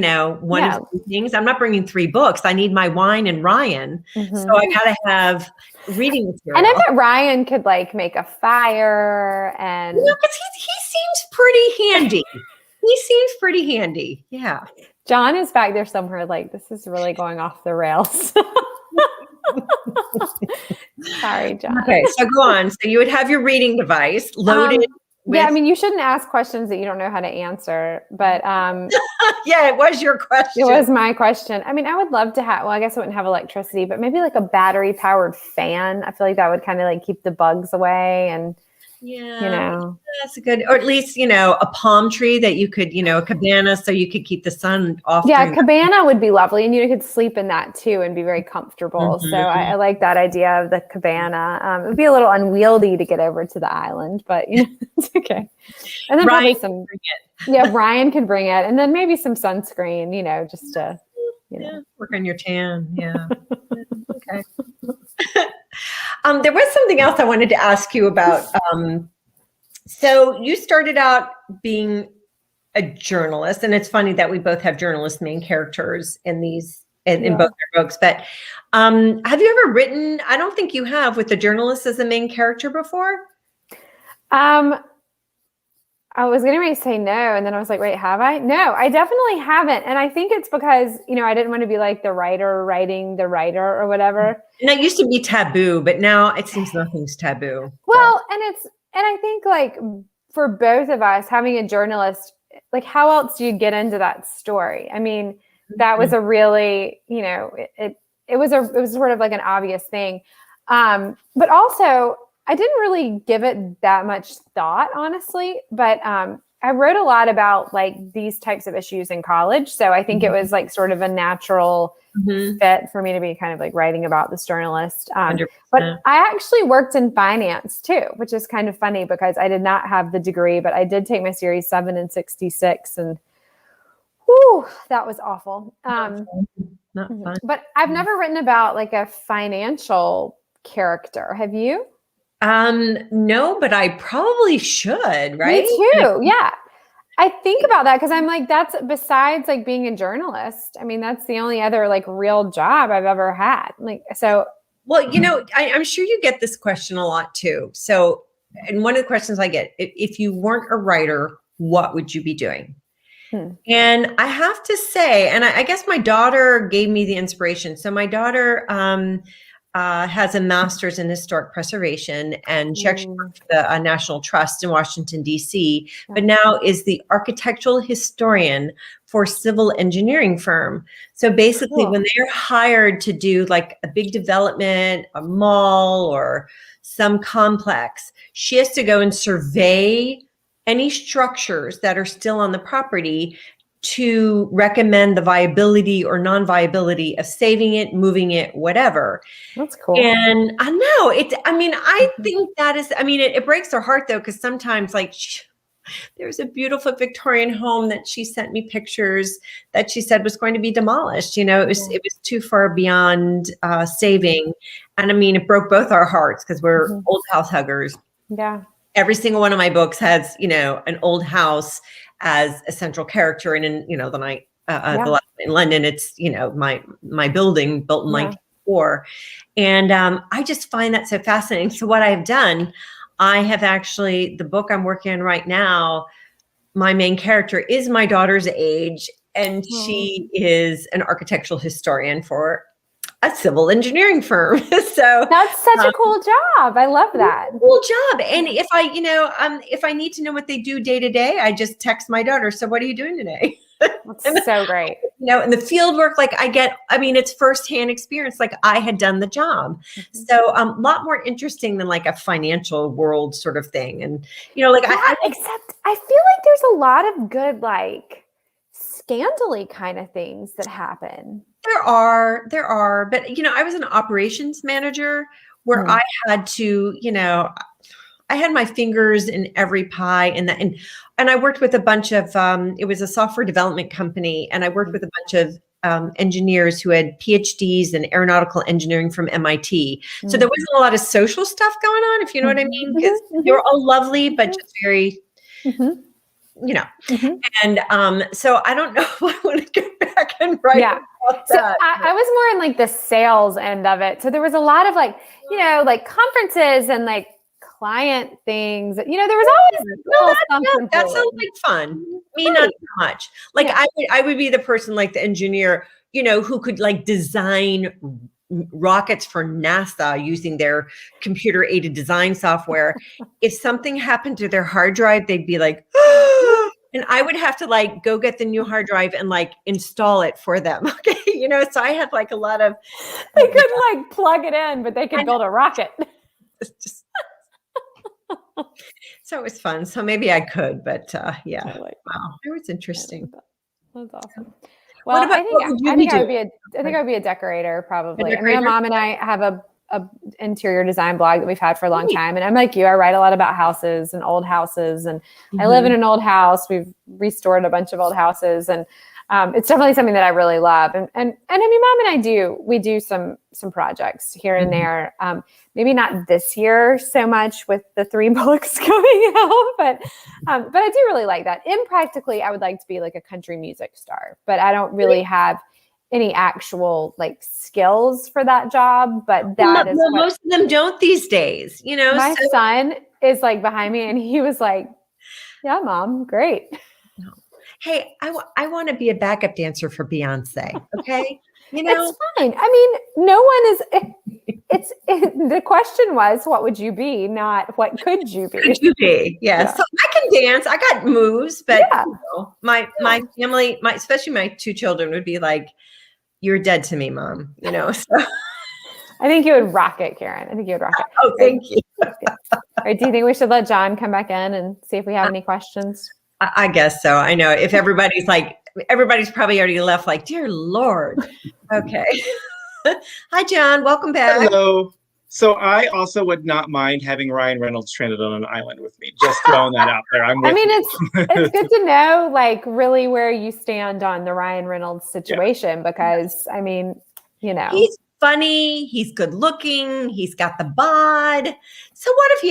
one of the things, I'm not bringing 3 books. I need my wine and Ryan. So I got to have reading material. And I bet Ryan could like make a fire and. Because he seems pretty handy. Yeah. John is back there somewhere like, this is really going off the rails. Sorry, John. Okay, so go on. So you would have your reading device loaded. You shouldn't ask questions that you don't know how to answer, but yeah, it was your question. It was my question. I would love to have, well, I guess I wouldn't have electricity, but maybe like a battery powered fan. I feel like that would kind of like keep the bugs away and that's good. Or at least, a palm tree that you could, a cabana so you could keep the sun off. Yeah, a cabana would be lovely. And you could sleep in that too and be very comfortable. So I like that idea of the cabana. It would be a little unwieldy to get over to the island, but it's okay. And then Ryan probably Ryan can bring it. And then maybe some sunscreen, just to, work on your tan. Yeah. Okay. There was something else I wanted to ask you about. So you started out being a journalist, and it's funny that we both have journalist main characters in these in both our books. But have you ever written? I don't think you have with the journalist as a main character before. I was getting ready to say no, and then I was like, wait, have I? No, I definitely haven't. And I think it's because, I didn't want to be like the writer writing the writer or whatever. And that used to be taboo, but now it seems nothing's taboo. Well, and I think like for both of us having a journalist, like how else do you get into that story? That was a really, it was sort of like an obvious thing. But also I didn't really give it that much thought, honestly, but I wrote a lot about like these types of issues in college. So I think it was like sort of a natural fit for me to be kind of like writing about this journalist. But I actually worked in finance too, which is kind of funny because I did not have the degree, but I did take my series 7 and 66 and that was awful. Not fun. But I've never written about like a financial character. Have you? No, but I probably should, right? Me too. Yeah. I think about that because I'm like, that's besides like being a journalist. I mean, that's the only other like real job I've ever had. Like, so. Well, I'm sure you get this question a lot too. So, and one of the questions I get, if you weren't a writer, what would you be doing? And I have to say, and I guess my daughter gave me the inspiration. So my daughter has a master's in historic preservation, and she actually worked for the National Trust in Washington, D.C., but now is the architectural historian for a civil engineering firm. So basically, when they're hired to do like a big development, a mall or some complex, she has to go and survey any structures that are still on the property to recommend the viability or non-viability of saving it, moving it, whatever. That's cool. And I know I think that is, it breaks her heart though, because sometimes like there's a beautiful Victorian home that she sent me pictures that she said was going to be demolished. It was too far beyond saving. And it broke both our hearts because we're old house huggers. Yeah. Every single one of my books has, an old house as a central character. And in, the night, the last in London, it's, my building built in 1904. And I just find that so fascinating. So what I've done, I have actually, the book I'm working on right now, my main character is my daughter's age, and she is an architectural historian for a civil engineering firm. So that's such a cool job. I love that. Cool job. And if I need to know what they do day to day, I just text my daughter. So what are you doing today? That's so great. And the field work, like it's firsthand experience. Like I had done the job. So lot more interesting than like a financial world sort of thing. And, except I feel like there's a lot of good, like scandally kind of things that happen. There are, but I was an operations manager where I had to, I had my fingers in every pie, and I worked with a bunch of, it was a software development company, and I worked with a bunch of engineers who had PhDs in aeronautical engineering from MIT. So there wasn't a lot of social stuff going on, if you know what I mean, because they were all lovely, but just very, and so I don't know if I want to go back and write. Yeah. So I was more in like the sales end of it. So there was a lot of like, like conferences and like client things. There was always that sounds like fun. Me, not so much. Like I would be the person like the engineer, who could like design rockets for NASA using their computer aided design software. If something happened to their hard drive, they'd be like, and I would have to like go get the new hard drive and like install it for them. Okay. So I had like a lot of, they couldn't like plug it in, but they could build a rocket. Just, so it was fun. So maybe I could, but yeah. Totally. Wow. It was interesting. That's awesome. Well, I think I would be a decorator probably. I mean, my mom and I have a interior design blog that we've had for a long time. And I'm like you, I write a lot about houses and old houses. And I live in an old house. We've restored a bunch of old houses. And it's definitely something that I really love. And I mean, mom and I we do some projects here and there. Maybe not this year so much with the 3 books coming out, but I do really like that. Impractically, I would like to be like a country music star, but I don't really have any actual like skills for that job. But that is most of them don't these days. My son is like behind me, and he was like, "Yeah, mom, great." Hey, I want to be a backup dancer for Beyonce. Okay. It's fine. I mean, no one is, the question was, what would you be? Not what could you be? Could you be? Yeah. So I can dance. I got moves, but my family, especially my 2 children would be like, "You're dead to me, mom." So. I think you would rock it, Karen. I think you would rock it. Oh, thank you. All right, do you think we should let John come back in and see if we have any questions? I guess so. I know if everybody's probably already left like, dear Lord. Okay. Hi, John. Welcome back. Hello. So I also would not mind having Ryan Reynolds stranded on an island with me. Just throwing that out there. It's good to know like really where you stand on the Ryan Reynolds situation because I mean, funny, he's good looking, he's got the bod. So what if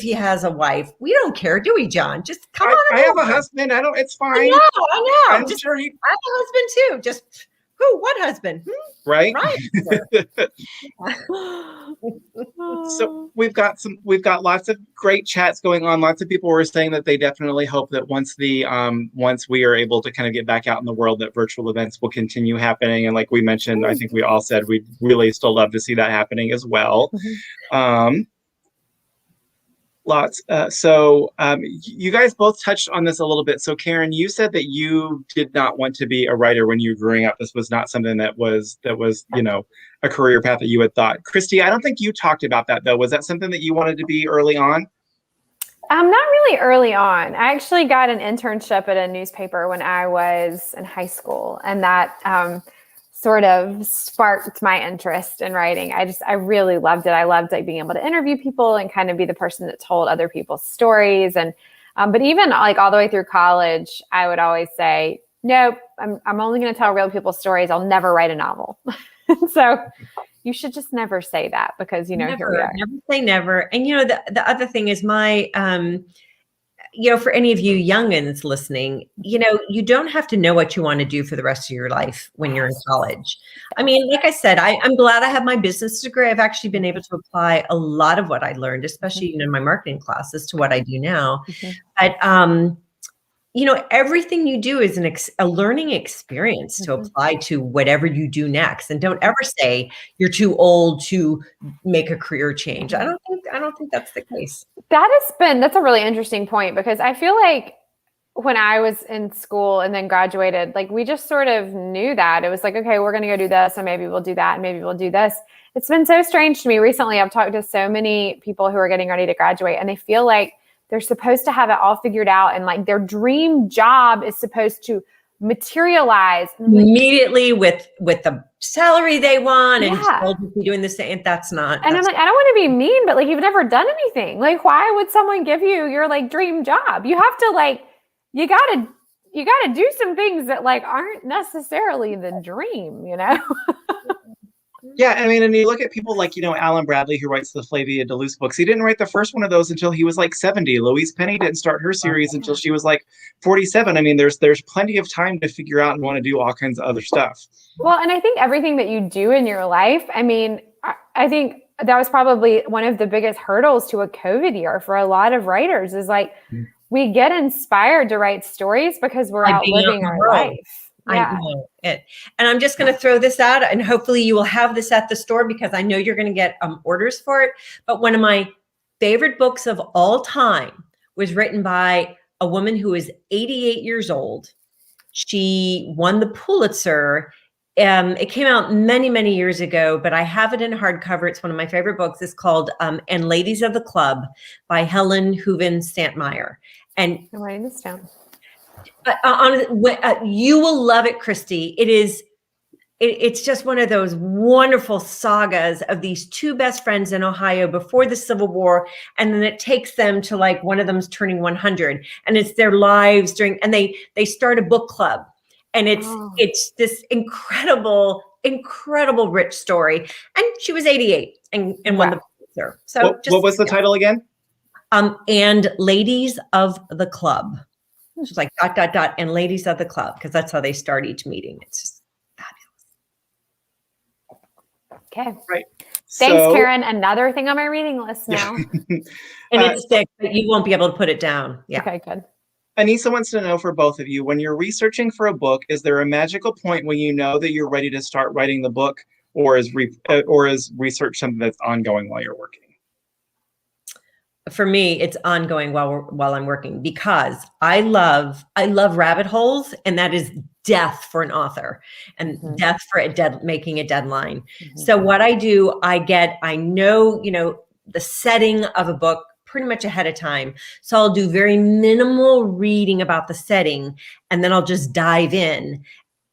he has a wife? We don't care, do we, John? Just come on. I have a husband. It's fine. I know. I'm sure I have a husband too. Just who? What husband? Right. Right. So we've got lots of great chats going on. Lots of people were saying that they definitely hope that once we are able to kind of get back out in the world, that virtual events will continue happening. And like we mentioned, I think we all said we'd really still love to see that happening as well. Lots. So you guys both touched on this a little bit. So Karen, you said that you did not want to be a writer when you were growing up. This was not something that was, a career path that you had thought. Kristy, I don't think you talked about that though. Was that something that you wanted to be early on? Not really early on. I actually got an internship at a newspaper when I was in high school, and that sort of sparked my interest in writing. I really loved it. I loved being able to interview people and kind of be the person that told other people's stories. And but even all the way through college, I would always say, nope, I'm only going to tell real people's stories. I'll never write a novel. So you should just never say that, because here we are. Never say never. And the other thing is my for any of you youngins listening, you don't have to know what you want to do for the rest of your life when you're in college. I mean, like I said, I'm glad I have my business degree. I've actually been able to apply a lot of what I learned, especially in my marketing classes, to what I do now. But everything you do is a learning experience to apply to whatever you do next. And don't ever say you're too old to make a career change. I don't think that's the case. That's a really interesting point, because I feel like when I was in school and then graduated, we just sort of knew that it was okay, we're going to go do this, and maybe we'll do that, and maybe we'll do this. It's been so strange to me recently. I've talked to so many people who are getting ready to graduate, and they feel like they're supposed to have it all figured out, and their dream job is supposed to materialize immediately with the salary they want, and be doing this, and that's not. And I'm I don't want to be mean, but you've never done anything. Why would someone give you your dream job? You have to you gotta do some things that aren't necessarily the dream, Yeah, I mean, and you look at people like, Alan Bradley, who writes the Flavia de Luce books. He didn't write the first one of those until he was 70. Louise Penny didn't start her series until she was 47. I mean, there's plenty of time to figure out and want to do all kinds of other stuff. Well, and I think everything that you do in your life, I mean, I think that was probably one of the biggest hurdles to a COVID year for a lot of writers is we get inspired to write stories because we're out living our life. Yeah. I know it. And I'm just going to throw this out, and hopefully you will have this at the store, because I know you're going to get orders for it. But one of my favorite books of all time was written by a woman who is 88 years old. She won the Pulitzer. It came out many, many years ago, but I have it in hardcover. It's one of my favorite books. It's called And Ladies of the Club by Helen Hooven Stantmeyer. And I'm writing this down. You will love it, Kristy. It's just one of those wonderful sagas of these two best friends in Ohio before the Civil War. And then it takes them to one of them's turning 100, and it's their lives and they start a book club, and it's this incredible rich story. And she was 88 and won the Pulitzer. So what was the title again? And Ladies of the Club. She's and Ladies of the Club, because that's how they start each meeting. It's just fabulous. Okay. Right. Thanks, Karen. Another thing on my reading list now. And it's thick, but you won't be able to put it down. Yeah. Okay, good. Anissa wants to know, for both of you, when you're researching for a book, is there a magical point when you know that you're ready to start writing the book, or is research something that's ongoing while you're working? For me, it's ongoing while I'm working, because I love rabbit holes, and that is death for an author, and death for making a deadline. So what I do, I know the setting of a book pretty much ahead of time. So I'll do very minimal reading about the setting, and then I'll just dive in.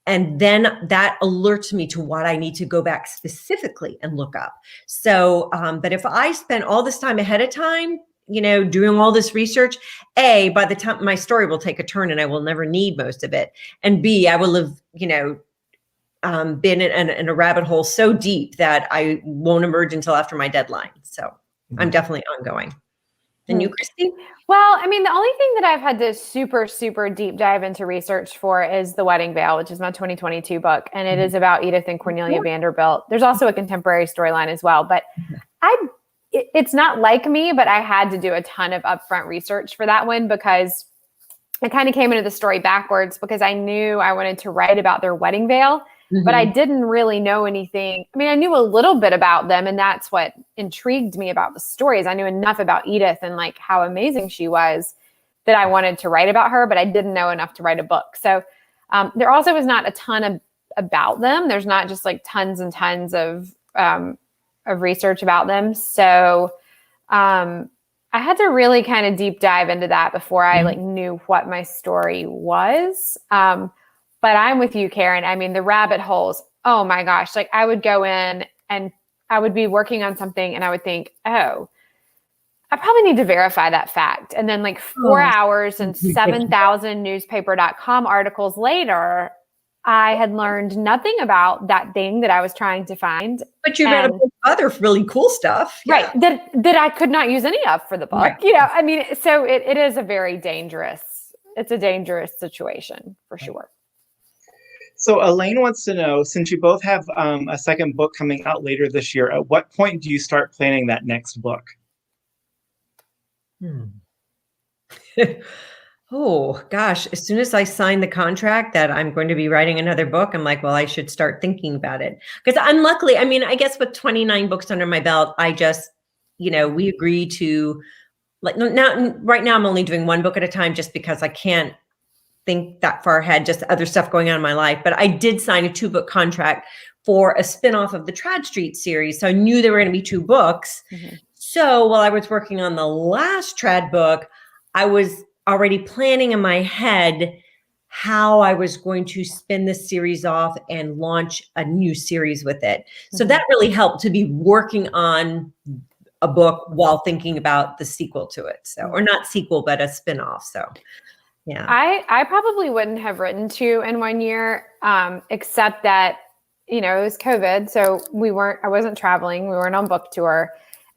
And then that alerts me to what I need to go back specifically and look up. So, but if I spend all this time ahead of time, doing all this research, A, by the time my story will take a turn and I will never need most of it. And B, I will have, been in a rabbit hole so deep that I won't emerge until after my deadline. So I'm definitely ongoing. And you, Kristy? Well, I mean, the only thing that I've had to super, super deep dive into research for is The Wedding Veil, which is my 2022 book. And it is about Edith and Cornelia Vanderbilt. There's also a contemporary storyline as well. But it's not like me, but I had to do a ton of upfront research for that one because I kind of came into the story backwards because I knew I wanted to write about their wedding veil. But I didn't really know anything. I mean, I knew a little bit about them, and that's what intrigued me about the stories. I knew enough about Edith and like how amazing she was that I wanted to write about her, but I didn't know enough to write a book. So there also was not a ton about them. There's not just like tons and tons of research about them. So I had to really kind of deep dive into that before I like knew what my story was. But I'm with you, Karen. I mean, the rabbit holes, oh my gosh, like I would go in and I would be working on something and I would think, oh, I probably need to verify that fact. And then like 4 hours and 7,000 newspaper.com articles later, I had learned nothing about that thing that I was trying to find. But you read a bunch of other really cool stuff. Right. That I could not use any of for the book. Right. You know, I mean, so it is a very dangerous situation for sure. So Elaine wants to know, since you both have a second book coming out later this year, at what point do you start planning that next book? Oh, gosh. As soon as I sign the contract that I'm going to be writing another book, I'm like, well, I should start thinking about it. Because unluckily, I mean, I guess with 29 books under my belt, I just, we agree to, like, right now I'm only doing one book at a time just because I can't think that far ahead, just other stuff going on in my life. But I did sign a 2-book contract for a spinoff of the Trad Street series. So I knew there were going to be 2 books. So while I was working on the last Trad book, I was already planning in my head how I was going to spin this series off and launch a new series with it. So that really helped to be working on a book while thinking about the sequel to it. So, or not sequel, but a spinoff. So yeah. I probably wouldn't have written 2 in 1 year, except that, it was COVID. So I wasn't traveling. We weren't on book tour.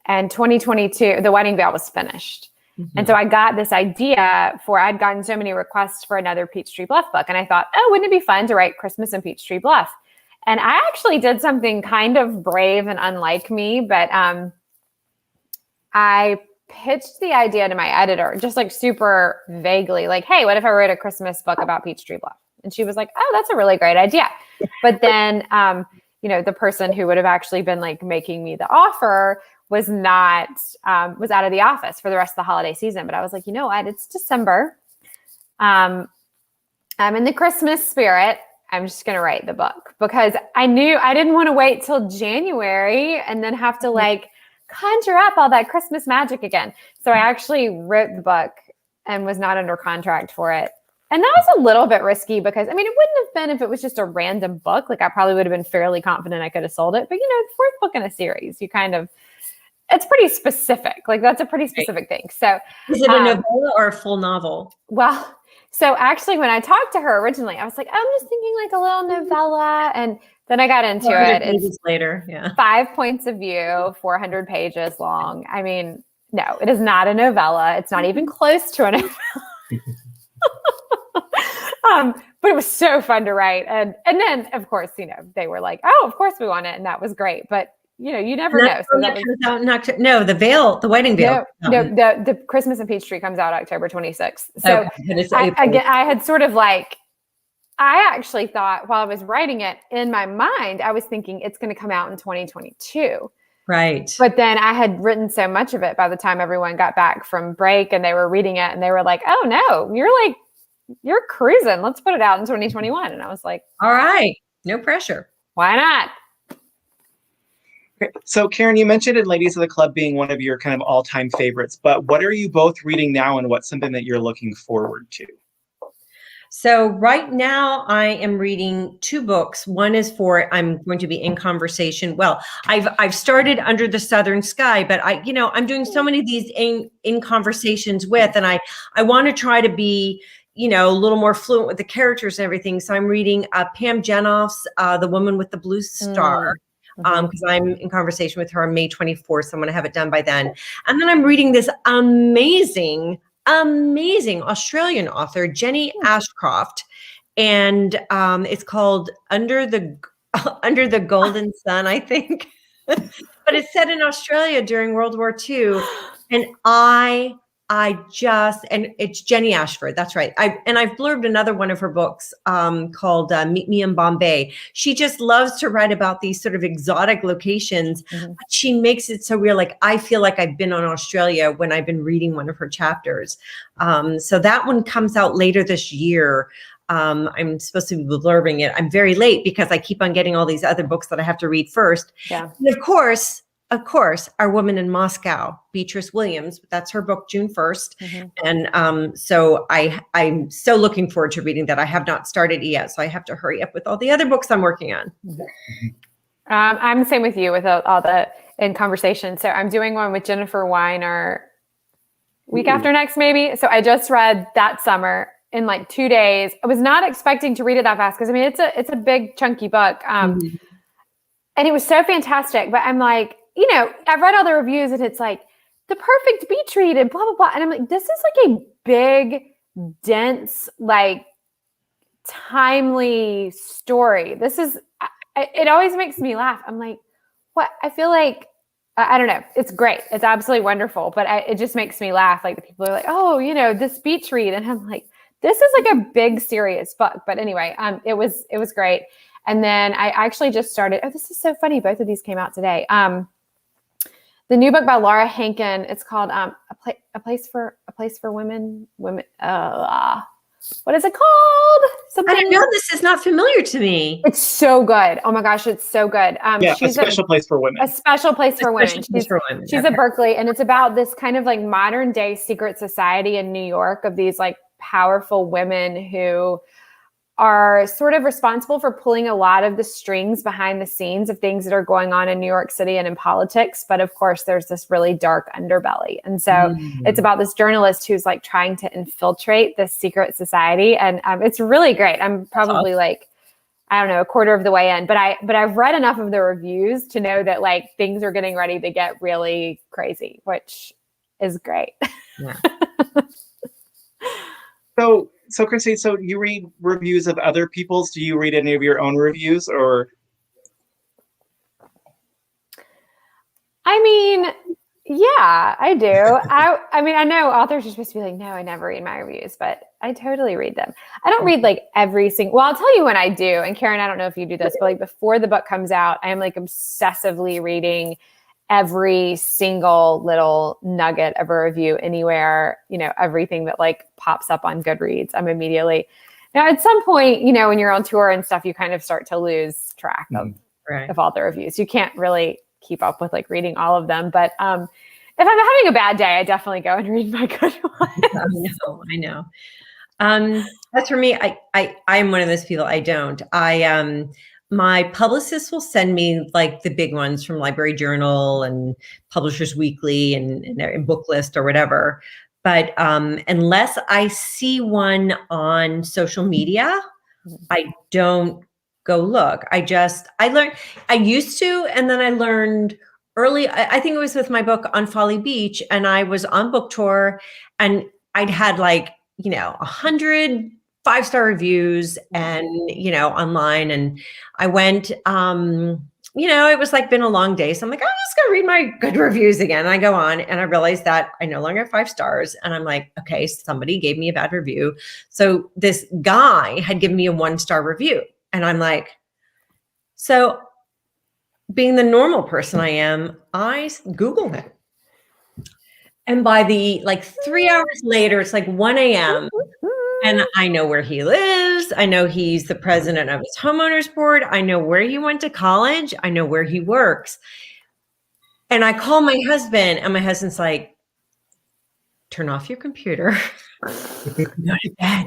And 2022, The Wedding Veil was finished. And so I got this idea I'd gotten so many requests for another Peachtree Bluff book. And I thought, oh, wouldn't it be fun to write Christmas in Peachtree Bluff? And I actually did something kind of brave and unlike me, but I pitched the idea to my editor, just like super vaguely, like, hey, what if I wrote a Christmas book about Peachtree Bluff? And she was like, oh, that's a really great idea. But then, the person who would have actually been like making me the offer was out of the office for the rest of the holiday season. But I was like, you know what? It's December. I'm in the Christmas spirit. I'm just going to write the book because I knew I didn't want to wait till January and then have to like conjure up all that Christmas magic again. So I actually wrote the book and was not under contract for it. And that was a little bit risky because, it wouldn't have been if it was just a random book. Like I probably would have been fairly confident I could have sold it. But, the 4th book in a series, it's pretty specific. Like that's a pretty specific thing. So is it a novella or a full novel? Well, so actually when I talked to her originally, I was like, I'm just thinking like a little novella. And then I got into it. It's later. Yeah. 5 points of view, 400 pages long. No, it is not a novella. It's not even close to a novella. But it was so fun to write. And then of course, they were like, oh, of course we want it. And that was great. But you never know. So the Wedding Veil. No, the Christmas in Peachtree comes out October 26th. So I had sort of like, I actually thought while I was writing it in my mind, I was thinking it's going to come out in 2022. Right. But then I had written so much of it by the time everyone got back from break and they were reading it and they were like, oh no, you're cruising. Let's put it out in 2021. And I was like, all right, no pressure. Why not? Okay. So Karen, you mentioned in Ladies of the Club being one of your kind of all-time favorites, but what are you both reading now and what's something that you're looking forward to? So right now I am reading 2 books. One is I'm going to be in conversation. Well, I've started Under the Southern Sky, but I'm doing so many of these in conversations with, and I want to try to be, a little more fluent with the characters and everything. So I'm reading Pam Jenoff's The Woman with the Blue Star, because I'm in conversation with her on May 24th. So I'm going to have it done by then. And then I'm reading this amazing Australian author, Jenny Ashcroft. And it's called Under the Golden Sun, I think. But it's set in Australia during World War II. And and it's Jenny Ashford. That's right. I've blurbed another one of her books called Meet Me in Bombay. She just loves to write about these sort of exotic locations. But she makes it so real. Like I feel like I've been on Australia when I've been reading one of her chapters. So that one comes out later this year. I'm supposed to be blurbing it. I'm very late because I keep on getting all these other books that I have to read first. Yeah. And of course, Our Woman in Moscow, Beatrice Williams. That's her book, June 1st. And so I'm so looking forward to reading that. I have not started yet, so I have to hurry up with all the other books I'm working on. I'm the same with you with all the in conversation. So I'm doing one with Jennifer Weiner week after next, maybe. So I just read that summer in like 2 days. I was not expecting to read it that fast because I mean it's a big chunky book. And it was so fantastic. But I'm like, I've read all the reviews and it's like the perfect beach read and blah, blah, blah. And I'm like, this is like a big, dense, like timely story. It always makes me laugh. I'm like, what? I feel like, I don't know. It's great. It's absolutely wonderful. But it just makes me laugh. Like the people are like, oh, this beach read. And I'm like, this is like a big, serious book. But anyway, it was great. And then I actually just started, this is so funny. Both of these came out today. The new book by Laura Hankin. It's called A Place for Women. What is it called? Something. I don't know. This is not familiar to me. It's so good. Oh my gosh, it's so good. She's a special place for women. A special place for women. She's at Berkeley, and it's about this kind of like modern day secret society in New York of these like powerful women who are sort of responsible for pulling a lot of the strings behind the scenes of things that are going on in New York City and in politics. But of course, there's this really dark underbelly. And so it's about this journalist who's like trying to infiltrate this secret society. And it's really great. I'm probably like, I don't know, a quarter of the way in, but I've read enough of the reviews to know that like things are getting ready to get really crazy, which is great. Yeah. So Kristy, so you read reviews of other people's. Do you read any of your own reviews or? I mean, yeah, I do. I mean, I know authors are supposed to be like, no, I never read my reviews, but I totally read them. I don't read like every single, well, I'll tell you when I do. And Karen, I don't know if you do this, but like before the book comes out, I am like obsessively reading every single little nugget of a review anywhere, everything that like pops up on Goodreads. I'm immediately now at some point, when you're on tour and stuff, you kind of start to lose track of all the reviews. You can't really keep up with like reading all of them. But if I'm having a bad day, I definitely go and read my good ones. I know. That's for me. I'm one of those people. I don't. My publicist will send me like the big ones from Library Journal and Publishers Weekly and Book List or whatever. But unless I see one on social media, I don't go look. I used to, and then I learned early, I think it was with my book on Folly Beach, and I was on book tour and I'd had like, 100 5-star reviews and, online. And I went, it was like been a long day. So I'm like, I'm just going to read my good reviews again. And I go on and I realized that I no longer have 5 stars. And I'm like, okay, somebody gave me a bad review. So this guy had given me a 1-star review. And I'm like, so being the normal person I am, I Google him. And by the 3 hours later, it's like 1 a.m. And I know where he lives. I know he's the president of his homeowners board. I know where he went to college. I know where he works. And I call my husband, and my husband's like, turn off your computer. Go to bed.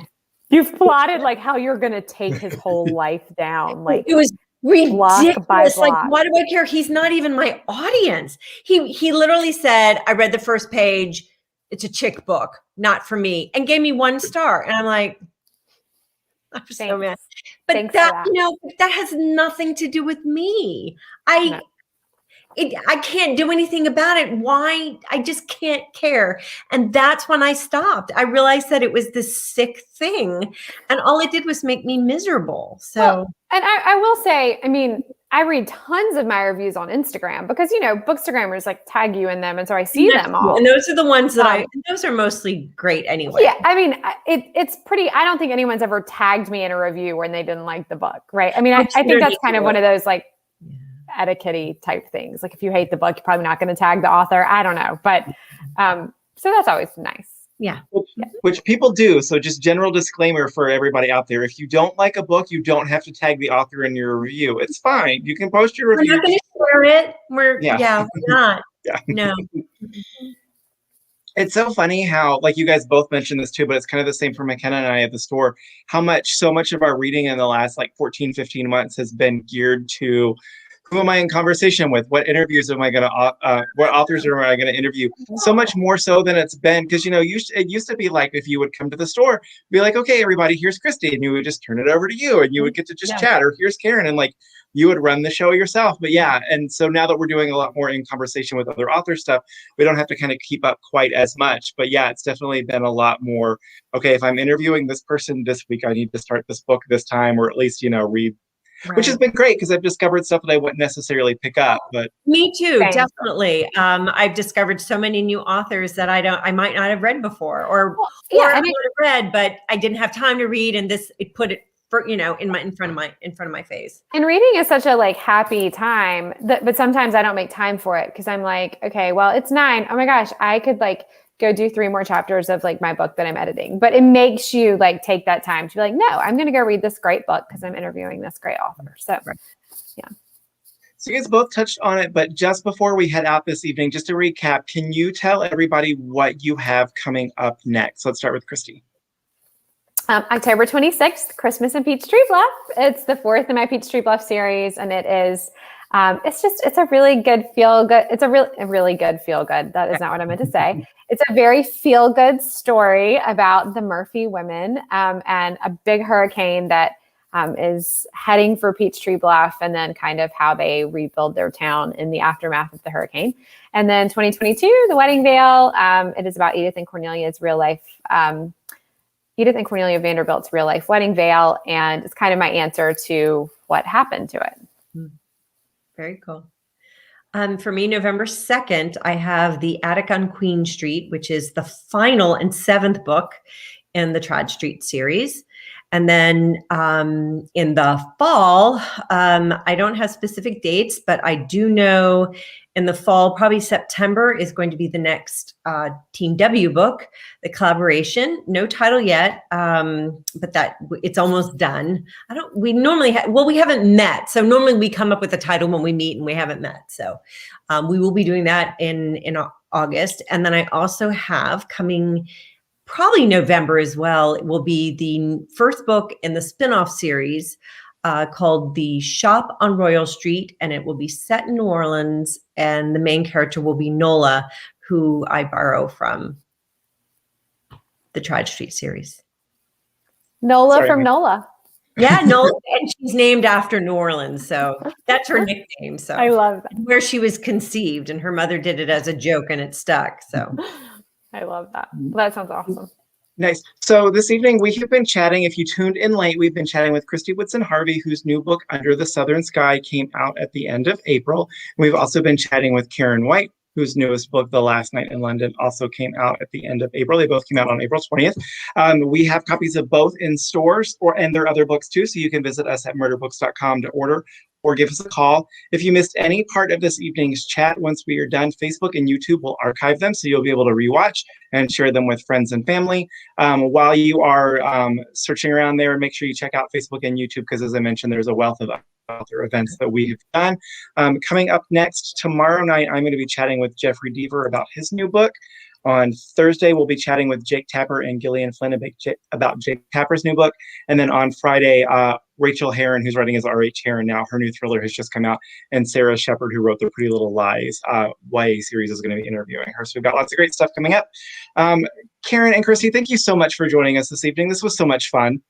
You've plotted like how you're going to take his whole life down. Like it was ridiculous. Like, why do I care? He's not even my audience. He literally said, I read the first page. it's a chick book, not for me, and gave me 1 star. And I'm like, I'm so mad. But Thanks that, you know, that has nothing to do with me. I can't do anything about it. Why? I just can't care. And that's when I stopped. I realized that it was this sick thing, and all it did was make me miserable. So, well, and I will say, I mean, I read tons of my reviews on Instagram because, you know, bookstagrammers like tag you in them. And so I see them all. And those are the ones that those are mostly great anyway. Yeah. I mean, it's pretty, I don't think anyone's ever tagged me in a review when they didn't like the book. Right. I mean, I think that's kind of one of those like etiquette-y type things. Like if you hate the book, you're probably not going to tag the author. I don't know. But so that's always nice. Yeah. Which people do. So just general disclaimer for everybody out there. If you don't like a book, you don't have to tag the author in your review. It's fine. You can post your review. We're not going to share it. We're not. Yeah. No. It's so funny how, like you guys both mentioned this too, but it's kind of the same for McKenna and I at the store, how so much of our reading in the last like 14, 15 months has been geared to who am I in conversation with? What interviews am I going to, what authors am I going to interview? So much more so than it's been, because, you know, it used to be like, if you would come to the store, be like, okay, everybody, here's Kristy, and you would just turn it over to you, and you would get to just chat, or here's Karen, and like, you would run the show yourself. But yeah, and so now that we're doing a lot more in conversation with other author stuff, we don't have to kind of keep up quite as much. But yeah, it's definitely been a lot more, okay, if I'm interviewing this person this week, I need to start this book this time, or at least, you know, read. Right. Which has been great because I've discovered stuff that I wouldn't necessarily pick up. But me too, definitely. I've discovered so many new authors that I might not have read before, or I might have read, but I didn't have time to read, and it put it for, you know, in front of my face. And reading is such a like happy time, but sometimes I don't make time for it because I'm like, okay, well, it's 9. Oh my gosh, I could like go do 3 more chapters of like my book that I'm editing. But it makes you like take that time to be like, no, I'm going to go read this great book because I'm interviewing this great author. So, yeah. So you guys both touched on it, but just before we head out this evening, just to recap, can you tell everybody what you have coming up next? Let's start with Kristy. October 26th, Christmas in Peachtree Bluff. It's the 4th in my Peachtree Bluff series, and it is it's a really good feel good. It's a really good feel good. That is not what I meant to say. It's a very feel good story about the Murphy women and a big hurricane that is heading for Peachtree Bluff, and then kind of how they rebuild their town in the aftermath of the hurricane. And then 2022, The Wedding Veil. It is about Edith and Cornelia's real life. Edith and Cornelia Vanderbilt's real life wedding veil, and it's kind of my answer to what happened to it. Very cool. For me, November 2nd, I have The Attic on Queen Street, which is the final and 7th book in the Trad Street series. And then in the fall, I don't have specific dates, but I do know in the fall, probably September, is going to be the next Team W book, the collaboration. No title yet, but that it's almost done. We normally we haven't met. So normally we come up with a title when we meet, and we haven't met. So we will be doing that in August. And then I also have coming probably November as well, it will be the first book in the spinoff series called The Shop on Royal Street, and it will be set in New Orleans, and the main character will be Nola, who I borrow from the Trad Street series. Nola from Nola. Yeah, Nola, and she's named after New Orleans, so that's her nickname. So I love that. Where she was conceived, and her mother did it as a joke, and it stuck. So I love that. That sounds awesome. Nice. So this evening we have been chatting. If you tuned in late, we've been chatting with Kristy Woodson Harvey, whose new book, Under the Southern Sky, came out at the end of April. We've also been chatting with Karen White, whose newest book, The Last Night in London, also came out at the end of April. They both came out on April 20th. We have copies of both in stores and their other books too, so you can visit us at murderbooks.com to order or give us a call. If you missed any part of this evening's chat, once we are done, Facebook and YouTube will archive them, so you'll be able to rewatch and share them with friends and family. While you are searching around there, make sure you check out Facebook and YouTube, because as I mentioned, there's a wealth of author events that we have done. Coming up next, tomorrow night, I'm going to be chatting with Jeffrey Deaver about his new book. On Thursday, we'll be chatting with Jake Tapper and Gillian Flynn about Jake Tapper's new book. And then on Friday, Rachel Herron, who's writing as R.H. Herron now, her new thriller has just come out. And Sarah Shepard, who wrote The Pretty Little Lies YA series, is going to be interviewing her. So we've got lots of great stuff coming up. Karen and Kristy, thank you so much for joining us this evening. This was so much fun.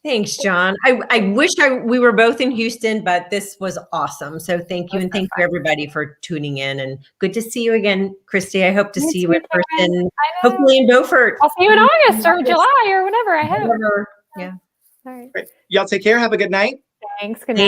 Thanks, John. I wish we were both in Houston, but this was awesome. So thank you. And thank you everybody for tuning in, and good to see you again, Kristy. I hope to see you in person, hopefully in Beaufort. I'll see you in August or July or whenever I hope. Yeah. All right. Great. Y'all take care. Have a good night. Thanks. Good night.